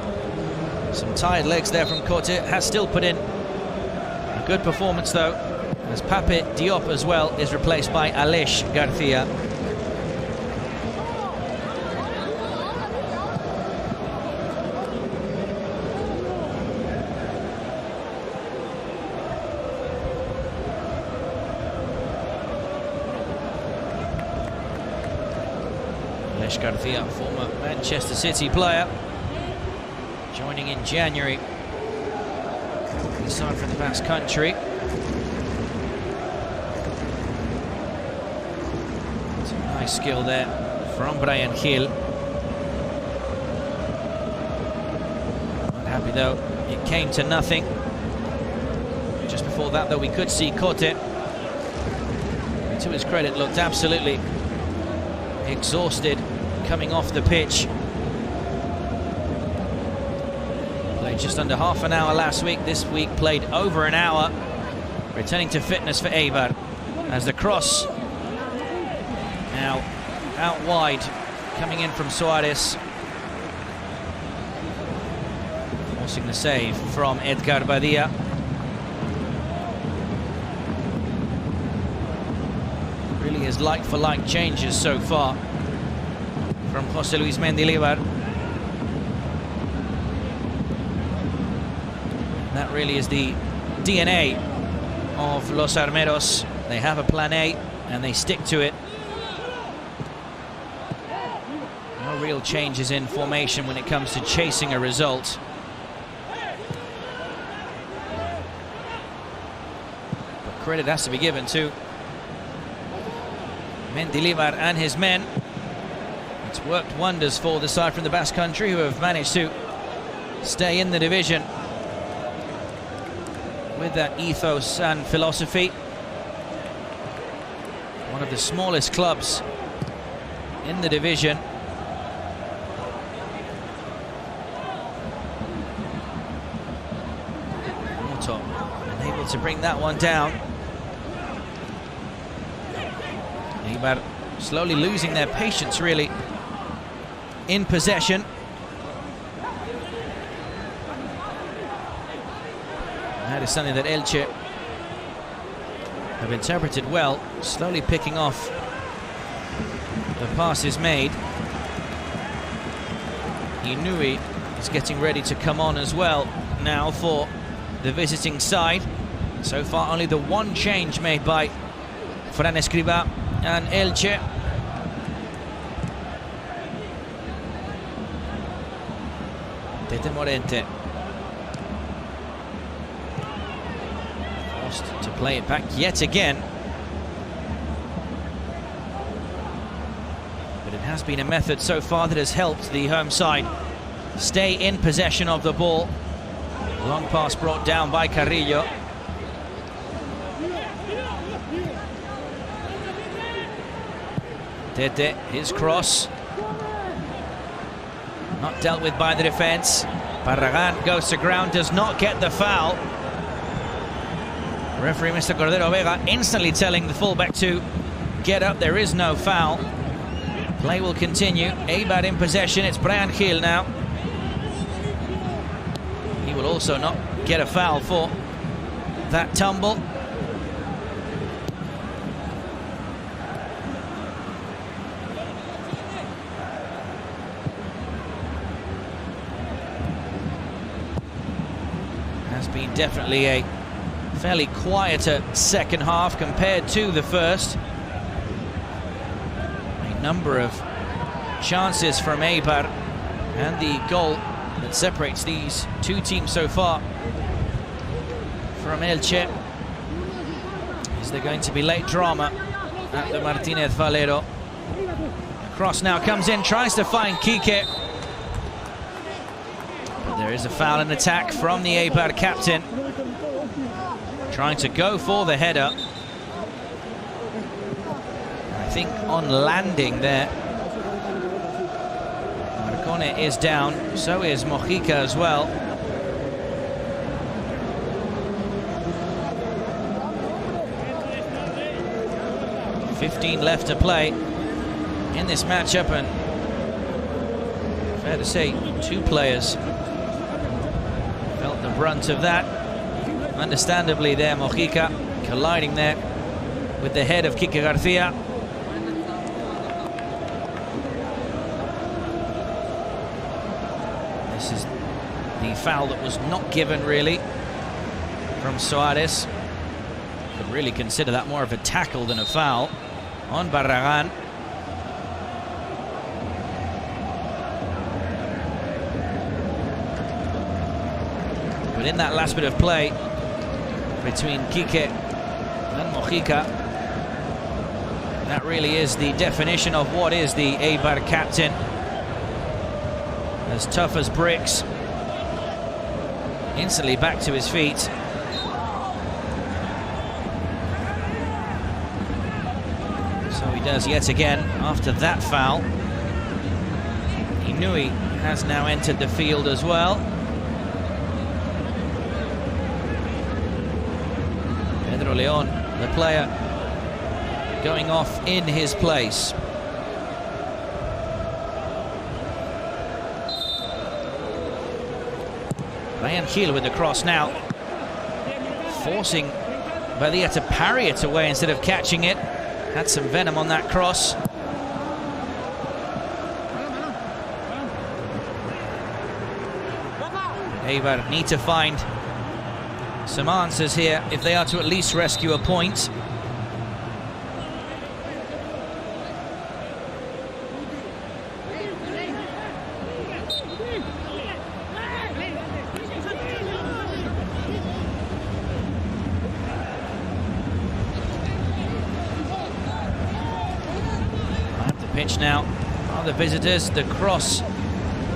some tired legs there from Cote. Has still put in a good performance though, as Pape Diop as well is replaced by Aleix Garcia. Garcia, former Manchester City player, joining in January. He signed from the Basque Country. Some nice skill there from Brian Gil. Not happy though, it came to nothing. Just before that though, we could see Cote to his credit, looked absolutely exhausted coming off the pitch. Played just under half an hour last week. This week played over an hour. Returning to fitness for Eibar as the cross now out wide, coming in from Suarez. Forcing the save from Edgar Badia. Really is like-for-like changes so far from José Luis Mendilibar. That really is the DNA of Los Armeros. They have a plan A and they stick to it. No real changes in formation when it comes to chasing a result. But credit has to be given to Mendilibar and his men. It's worked wonders for the side from the Basque Country, who have managed to stay in the division with that ethos and philosophy. One of the smallest clubs in the division. Morto unable to bring that one down. Eibar slowly losing their patience, really, in possession. That is something that Elche have interpreted well, slowly picking off the passes made. Inui is getting ready to come on as well now for the visiting side. So far only the one change made by Fran Escribá and Elche. Tete Morente forced to play it back yet again, but it has been a method so far that has helped the home side stay in possession of the ball. Long pass brought down by Carrillo. Tete, his cross, not dealt with by the defense. Barragán goes to ground, does not get the foul. Referee Mr. Cordero Vega instantly telling the fullback to get up. There is no foul. Play will continue. Eibar in possession. It's Brian Gil now. He will also not get a foul for that tumble. Been definitely a fairly quieter second half compared to the first. A number of chances from Eibar, and the goal that separates these two teams so far from Elche. Is there going to be late drama at the Martínez Valero? The cross now comes in, tries to find Kike. There is a foul and attack from the Eibar captain, trying to go for the header. I think on landing there, Marcone is down, so is Mojica as well. .15 left to play in this matchup, and fair to say, two players felt the brunt of that. Understandably there, Mojica colliding there with the head of Kike Garcia. This is the foul that was not given, really, from Suarez. Could really consider that more of a tackle than a foul on Barragán. But in that last bit of play between Kike and Mojica, that really is the definition of what is the Eibar captain. As tough as bricks. Instantly back to his feet. So he does yet again after that foul. Inui has now entered the field as well. Pedro Leon, the player, going off in his place. Brian Gil with the cross now, forcing Badia to parry it away instead of catching it. Had some venom on that cross. Eibar need to find some answers here if they are to at least rescue a point. Pitch now are the visitors. The cross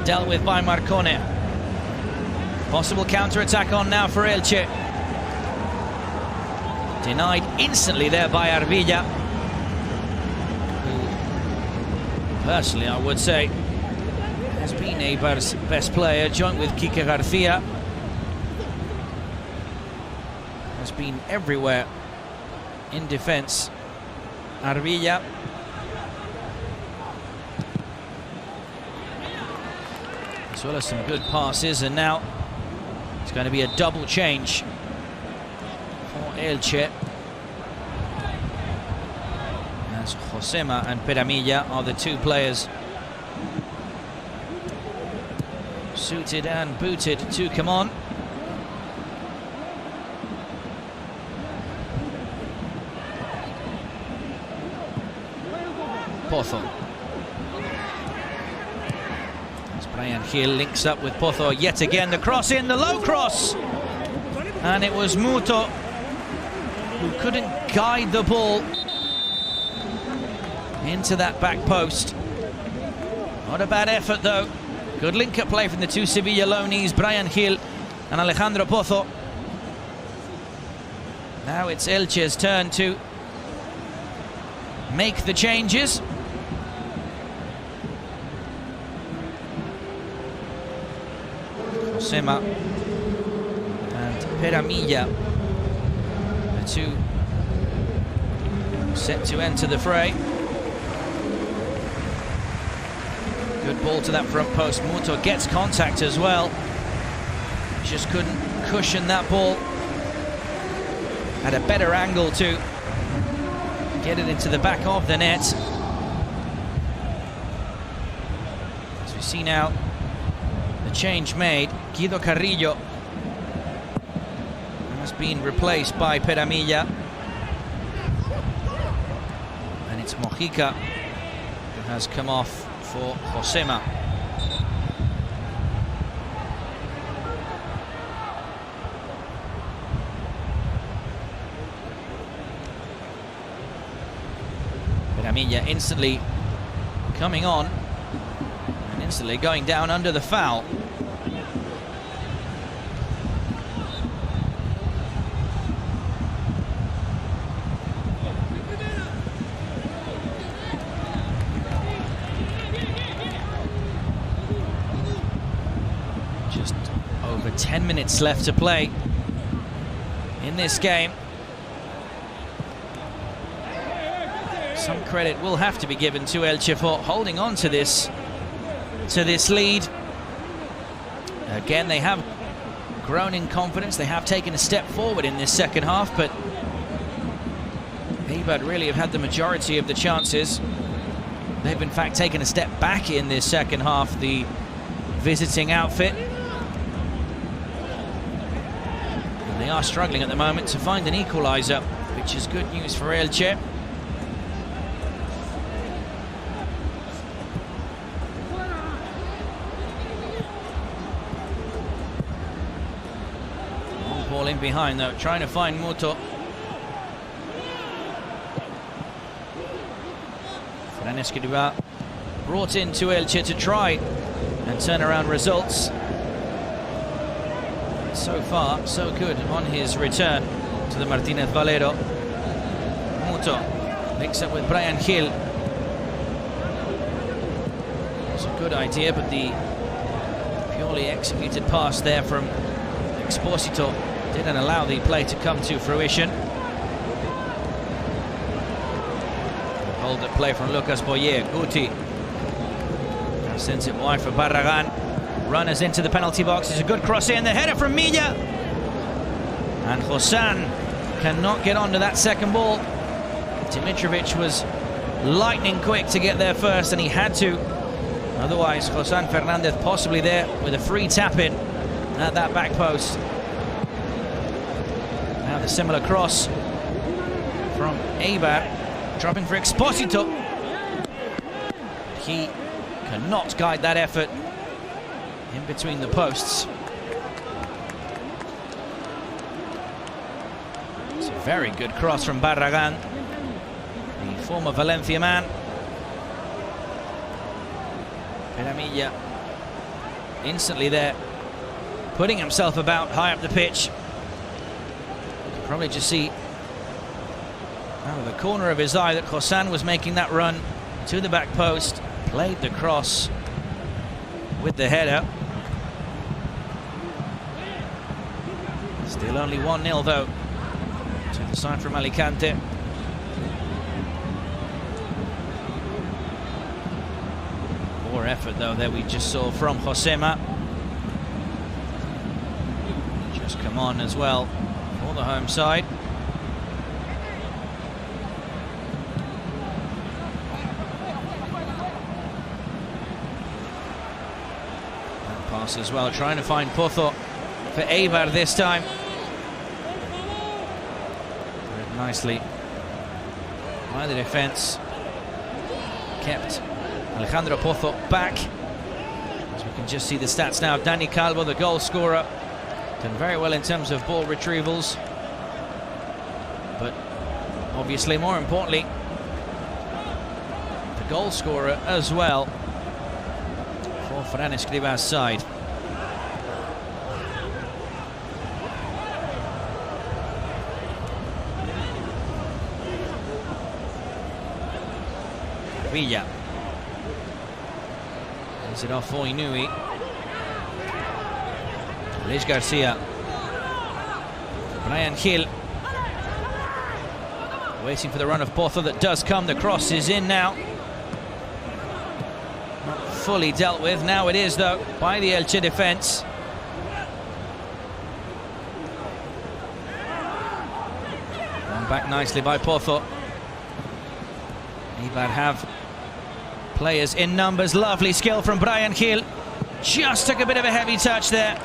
dealt with by Marcone. Possible counter-attack on now for Elche. Denied instantly there by Arvilla, who personally I would say has been Eibar's best player, joint with Quique Garcia. Has been everywhere in defense. Arvilla. As well as some good passes, and now it's going to be a double change for Elche, as Josema and Peramilla are the two players suited and booted to come on. Pozo. Brian Gil links up with Pozo yet again. The cross in, the low cross, and it was Muto who couldn't guide the ball into that back post. Not a bad effort though. Good link-up play from the two Sevilla loanees, Brian Gil and Alejandro Pozo. Now it's Elche's turn to make the changes. Josema and Peramilla, the two set to enter the fray. Good ball to that front post. Muto gets contact as well. Just couldn't cushion that ball. Had a better angle to get it into the back of the net. As we see now, the change made. Guido Carrillo has been replaced by Peramilla, and it's Mojica who has come off for Josema. Peramilla instantly coming on and instantly going down under the foul. Just over 10 minutes left to play in this game. Some credit will have to be given to Elche for holding on to this lead. Again, they have grown in confidence. They have taken a step forward in this second half, but Eibar really have had the majority of the chances. They've in fact taken a step back in this second half, the visiting outfit. And they are struggling at the moment to find an equaliser, which is good news for Elche. Long ball in behind though, trying to find Muto. Escribá brought in to Elche to try and turn around results. So far, so good on his return to the Martínez Valero. Muto Links up with Brian Gil. It's a good idea, but the purely executed pass there from Exposito didn't allow the play to come to fruition. Hold the play from Lucas Boyer. Guti sends it wide for Barragan. Runners into the penalty box. It's a good cross in. The header from Milla. And Josan cannot get onto that second ball. Dimitrovic was lightning quick to get there first, and he had to. Otherwise, Josan Fernandez possibly there with a free tap-in at that back post. Now the similar cross from Eibar, dropping for Exposito. He cannot guide that effort in between the posts. It's a very good cross from Barragan, the former Valencia man. Peramilla instantly there, putting himself about high up the pitch. You can probably just see out of the corner of his eye that Josan was making that run to the back post, played the cross with the header. Still only 1-0 though to the side from Alicante. Poor effort though there we just saw from Josema. Just come on as well for the home side. And pass as well, trying to find Pozo for Eibar this time. Very nicely by the defence. Kept Alejandro Pozo back. As we can just see the stats now, Dani Calvo, the goal scorer, done very well in terms of ball retrievals, but obviously more importantly the goal scorer as well for Fran Escriba's side. Villa. Is it off for Inui? Luis Garcia. Brian Gil. Waiting for the run of Pozo that does come. The cross is in now. Not fully dealt with. Now it is though by the Elche defence. Run back nicely by Pozo. Eibar have players in numbers. Lovely skill from Brian Gil. Just took a bit of a heavy touch there.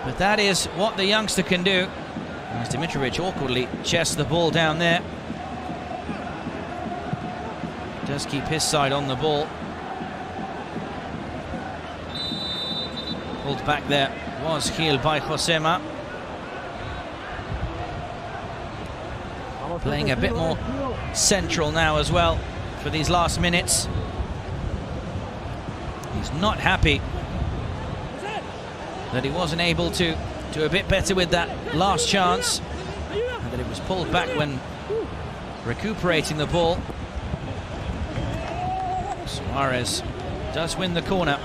But that is what the youngster can do. As Dimitrovic awkwardly chests the ball down there. Does keep his side on the ball. Pulled back there was Gil by Josema. Playing a bit more central now as well for these last minutes. He's not happy that he wasn't able to do a bit better with that last chance, and that it was pulled back when recuperating the ball. Suarez does win the corner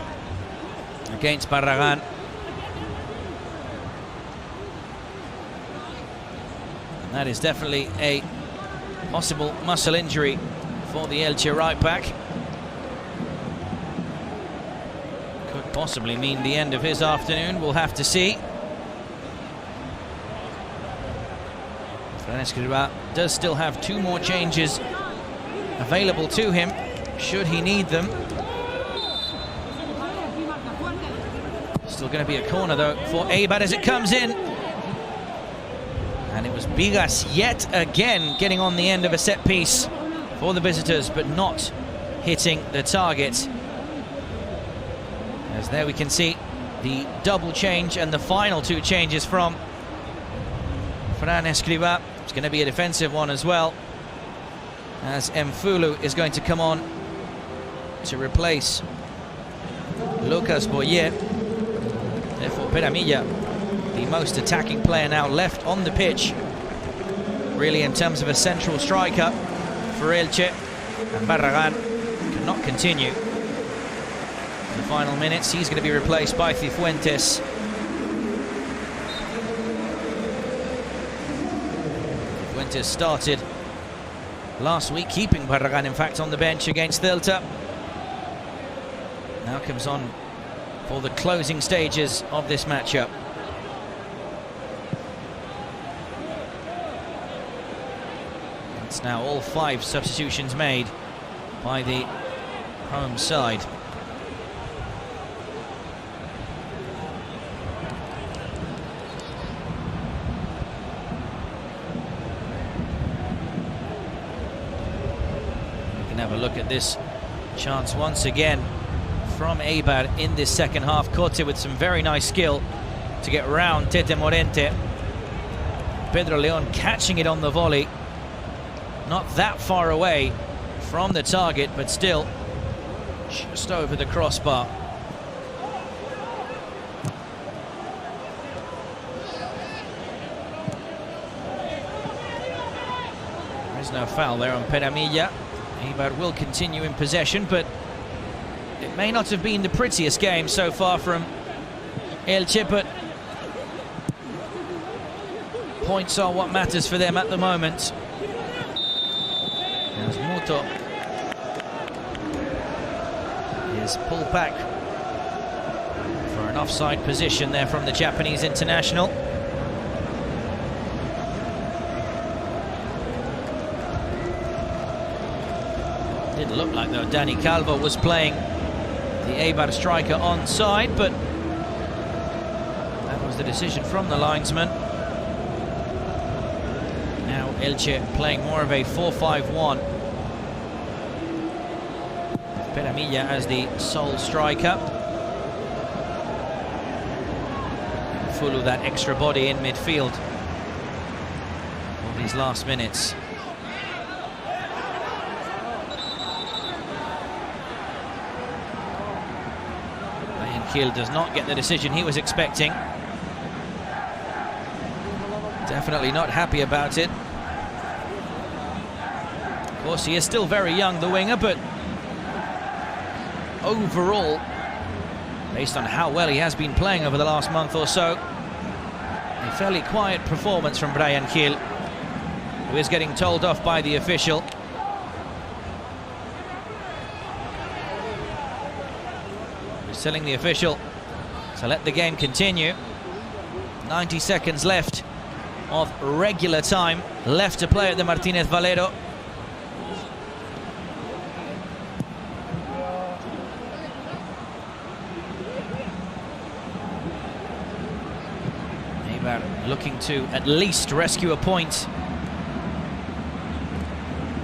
against Barragan. And that is definitely a possible muscle injury for the Elche right back. Could possibly mean the end of his afternoon. We'll have to see. Fran Escriba does still have 2 more changes available to him, should he need them. Still going to be a corner though for Eibar as it comes in. And it was Bigas yet again getting on the end of a set piece for the visitors, but not hitting the target. As there we can see the double change and the final 2 changes from Fran Escriba. It's going to be a defensive one as well, as Mfulu is going to come on to replace Lucas Boyer. Therefore Peramilla, the most attacking player now left on the pitch, really, in terms of a central striker for Elche. And Barragán cannot continue. In the final minutes, he's going to be replaced by Cifuentes. Cifuentes started last week, keeping Barragán, in fact, on the bench against Celta. Now comes on for the closing stages of this matchup. It's now all 5 substitutions made by the home side. We can have a look at this chance once again from Eibar in this second half. Cote with some very nice skill to get round Tete Morente. Pedro Leon catching it on the volley. Not that far away from the target, but still just over the crossbar. There is no foul there on Peramilla. Eibar will continue in possession, but it may not have been the prettiest game so far from Elche, but points are what matters for them at the moment. As Muto is pulled back for an offside position there from the Japanese international. Didn't look like, though, Dani Calvo was playing the Eibar striker onside, but that was the decision from the linesman. Now Elche playing more of a 4-5-1. Peramilla as the sole striker. Full of that extra body in midfield for these last minutes. Gil does not get the decision he was expecting. Definitely not happy about it. Of course, he is still very young, the winger, but overall, based on how well he has been playing over the last month or so, a fairly quiet performance from Bryan Gil, who is getting told off by the official. Telling the official to let the game continue. 90 seconds left of regular time left to play at the Martínez Valero. Eibar looking to at least rescue a point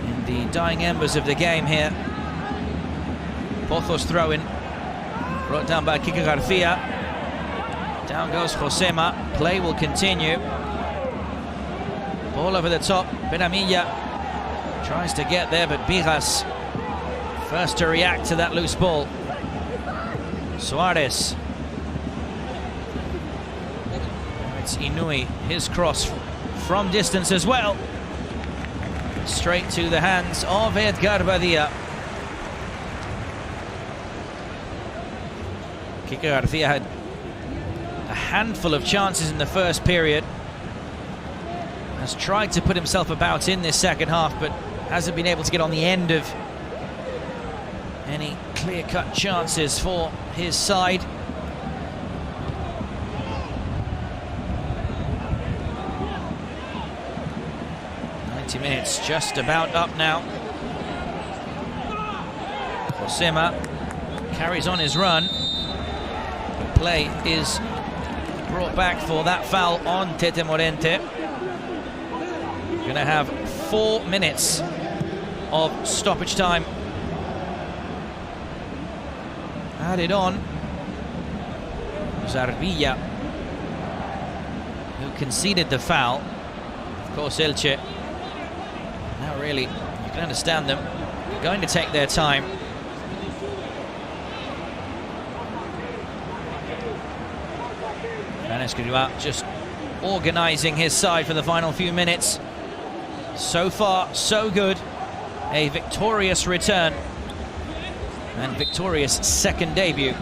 in the dying embers of the game here. Pozos throw-in. Brought down by Kike Garcia. Down goes Josema. Play will continue. Ball over the top. Peramilla tries to get there, but Bigas first to react to that loose ball. Suarez. It's Inui. His cross from distance as well. Straight to the hands of Edgar Badia. Kike Garcia had a handful of chances in the first period. Has tried to put himself about in this second half, but hasn't been able to get on the end of any clear-cut chances for his side. Minutes just about up now. Josema carries on his run. Play is brought back for that foul on Tete Morente. Gonna have 4 minutes of stoppage time added on. Zarbilla, who conceded the foul. Of course, Elche, now really, you can understand them, they're going to take their time. Escrivá just organising his side for the final few minutes. So far, so good. A victorious return and victorious second debut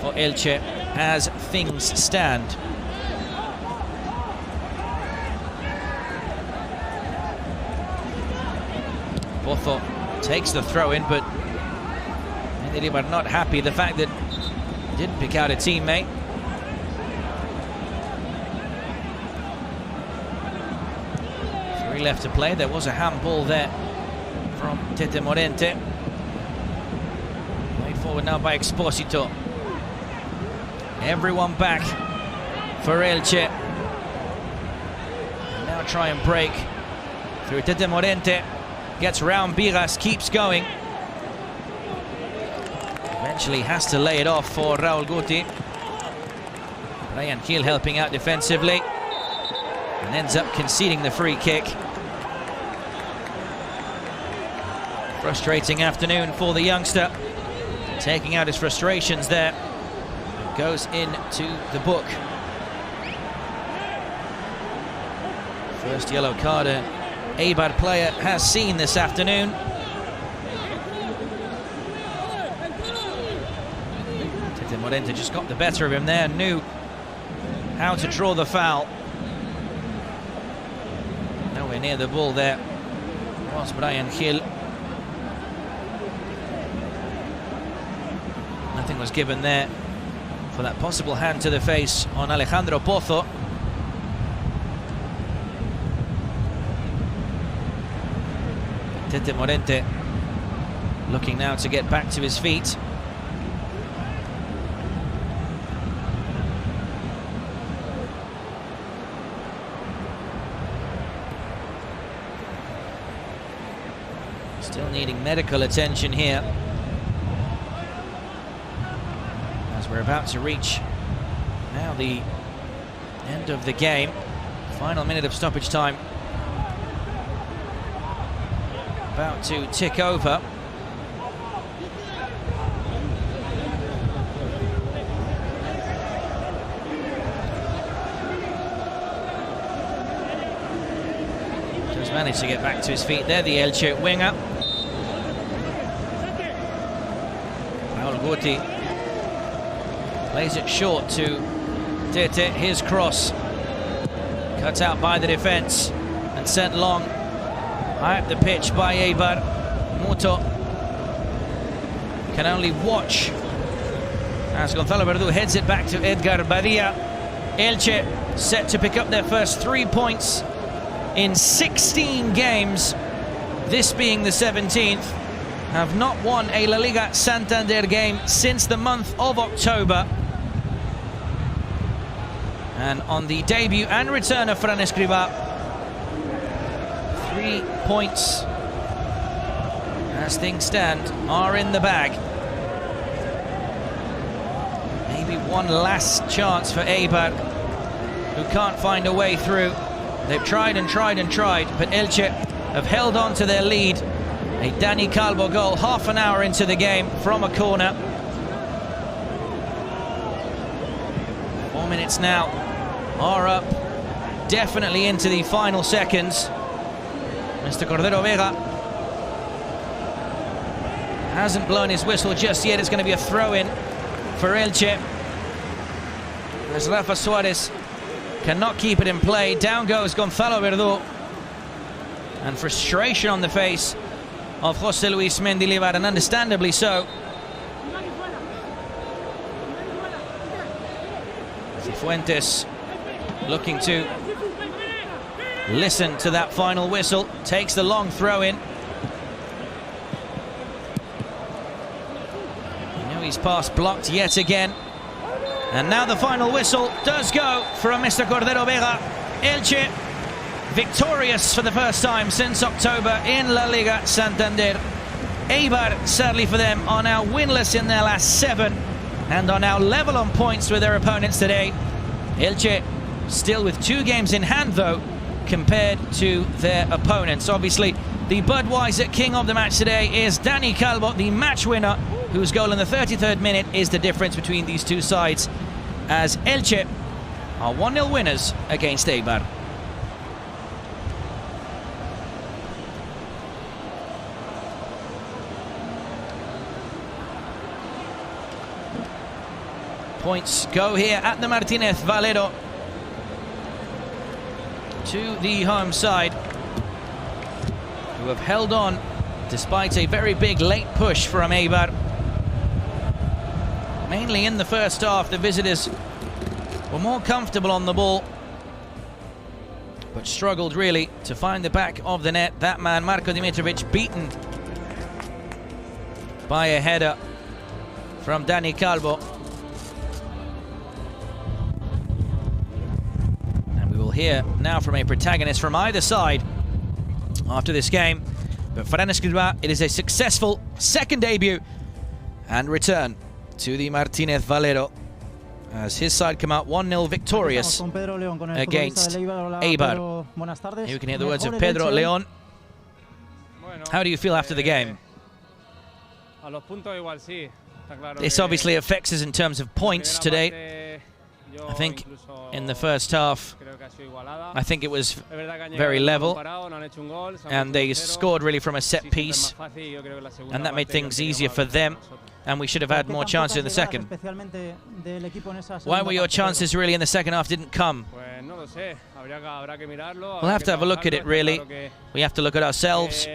for Elche as things stand. Pozo takes the throw in, but they were not happy. The fact that he didn't pick out a teammate. Three left to play. There was a handball there from Tete Morente. Played forward now by Exposito. Everyone back for Elche. Now try and break through Tete Morente. Gets round Bigas, keeps going. Eventually has to lay it off for Raúl Guti. Brian Gil helping out defensively. And ends up conceding the free kick. Frustrating afternoon for the youngster. Taking out his frustrations there. Goes into the book. First yellow card a Eibar player has seen this afternoon. Tete Morente just got the better of him there, knew how to draw the foul. Nowhere near the ball there was Brian Gil. Nothing was given there for that possible hand to the face on Alejandro Pozo. Tete Morente looking now to get back to his feet. Still needing medical attention here, as we're about to reach now the end of the game. Final minute of stoppage time about to tick over. Does manage to get back to his feet there, the Elche winger. Raúl Guti plays it short to Tete. His cross cut out by the defense and sent long. High up the pitch by Eibar. Muto can only watch as Gonzalo Verdú heads it back to Edgar Badia. Elche set to pick up their first 3 points in 16 games, this being the 17th. Have not won a La Liga Santander game since the month of October. And on the debut and return of Fran Escribá, 3 points, as things stand, are in the bag. Maybe one last chance for Eibar, who can't find a way through. They've tried and tried and tried, but Elche have held on to their lead. A Dani Calvo goal half an hour into the game from a corner. 4 minutes now are up, definitely into the final seconds. Mr. Cordero Vega hasn't blown his whistle just yet. It's going to be a throw-in for Elche, as Rafa Suarez cannot keep it in play. Down goes Gonzalo Verdú, and frustration on the face of José Luis Mendilibar, and understandably so. Cifuentes looking to listen to that final whistle, takes the long throw in. You know he's pass blocked yet again. And now the final whistle does go from Mr. Cordero Vega. Elche victorious for the first time since October in La Liga Santander. Eibar, sadly for them, are now winless in their last 7 and are now level on points with their opponents today. Elche still with 2 games in hand though, compared to their opponents. Obviously, the Budweiser king of the match today is Dani Calvo, the match winner, whose goal in the 33rd minute is the difference between these two sides, as Elche are 1-0 winners against Eibar. Points go here at the Martínez Valero to the home side, who have held on despite a very big late push from Eibar. Mainly in the first half, the visitors were more comfortable on the ball, but struggled really to find the back of the net. That man, Marko Dimitrovic, beaten by a header from Dani Calvo. And we will hear now from a protagonist from either side after this game. But Fran Escribá, it is a successful second debut and return to the Martínez Valero, as his side come out 1-0 victorious against Eibar. Here we can hear the words of Pedro León. How do you feel after the game? This obviously affects us in terms of points today. I think in the first half, I think it was very level, and they scored really from a set piece, and that made things easier for them, and we should have had more chances in the second. Why were your chances really in the second half didn't come? We'll have to have a look at it really. We have to look at ourselves.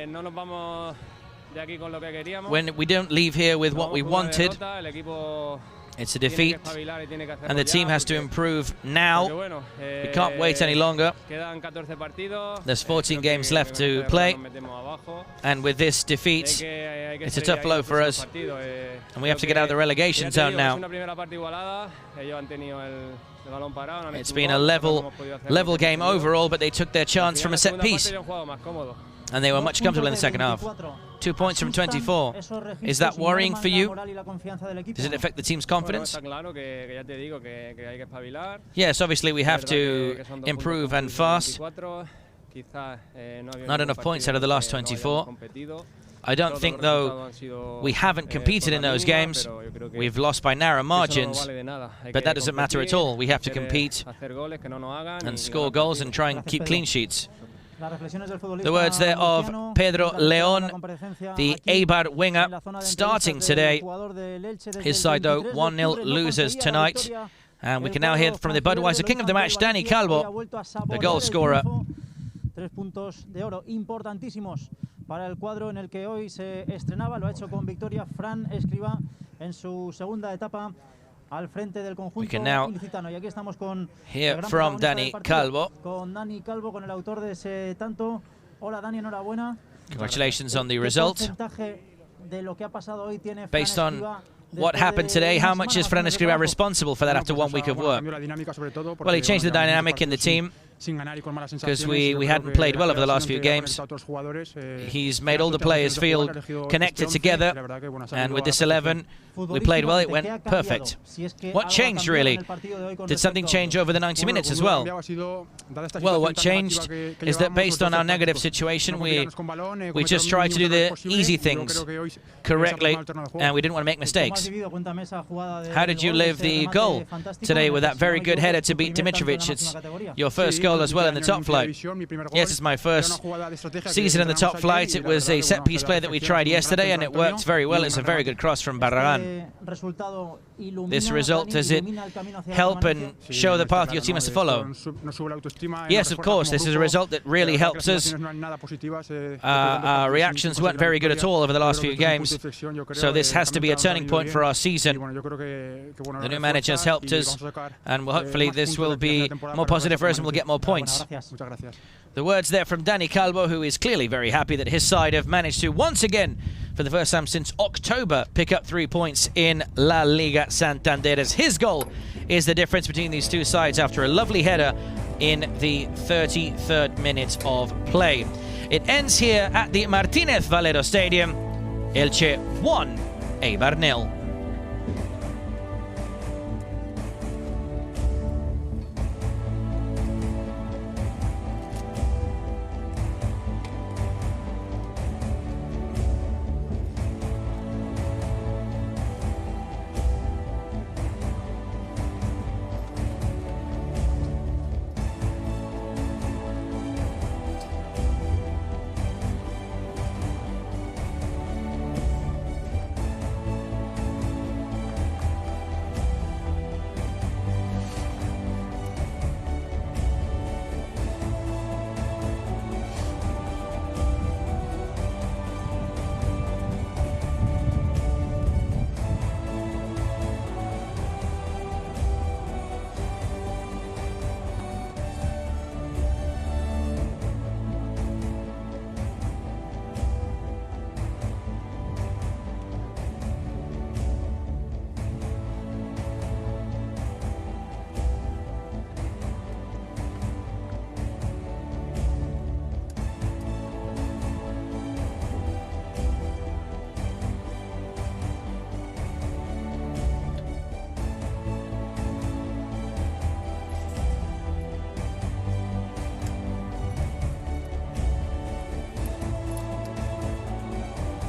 When we don't leave here with what we wanted, it's a defeat, and the team has to improve now. We can't wait any longer. There's 14 games left to play, and with this defeat, it's a tough blow for us, and we have to get out of the relegation zone now. It's been a level game overall, but they took their chance from a set piece, and they were much comfortable in the second half. 2 points from 24. Is that worrying for you? Does it affect the team's confidence? Yes, obviously we have to improve and fast. Not enough points out of the last 24. I don't think, though, we haven't competed in those games. We've lost by narrow margins, but that doesn't matter at all. We have to compete and score goals and try and keep clean sheets. The words there of Pedro León, the Eibar winger, starting today. His side, though, 1-0 losers tonight. And we can now hear from the Budweiser king of the match, Dani Calvo, the goal scorer. 3 puntos de oro importantísimos para el cuadro en el que hoy se estrenaba. Lo ha hecho con victoria Fran Escribá en su segunda etapa al frente del conjunto ilicitano. Y aquí estamos con hear from Dani Calvo. Con Dani Calvo, con el autor de ese tanto. Hola Dani, enhorabuena. Congratulations on the result. ¿Qué porcentaje de lo que ha pasado hoy tiene Fran Based on Escribá what happened today, how much is Fran Escribá responsible for that after 1 week of work? Well, he changed the dynamic in the team because we hadn't played well over the last few games. He's made all the players feel connected together, and with this 11, we played well. It went perfect. What changed, really? Did something change over the 90 minutes as well? Well, what changed is that based on our negative situation, we just tried to do the easy things correctly, and we didn't want to make mistakes. How did you live the goal today with that very good header to beat Dimitrovic? It's your first goal as well in the top flight. Yes, it's my first season in the top flight. It was a set-piece play that we tried yesterday, and it worked very well. It's a very good cross from Barragán. This result, does it help and show the path your team has to follow? Yes, of course. This is a result that really helps us. Our reactions weren't very good at all over the last few games, so this has to be a turning point for our season. The new manager has helped us, and hopefully this will be more positive for us and we'll get more points. The words there from Dani Calvo, who is clearly very happy that his side have managed to once again, for the first time since October, pick up 3 points in La Liga Santander, as his goal is the difference between these two sides after a lovely header in the 33rd minute of play. It ends here at the Martínez Valero Stadium. Elche 1, Eibar 0.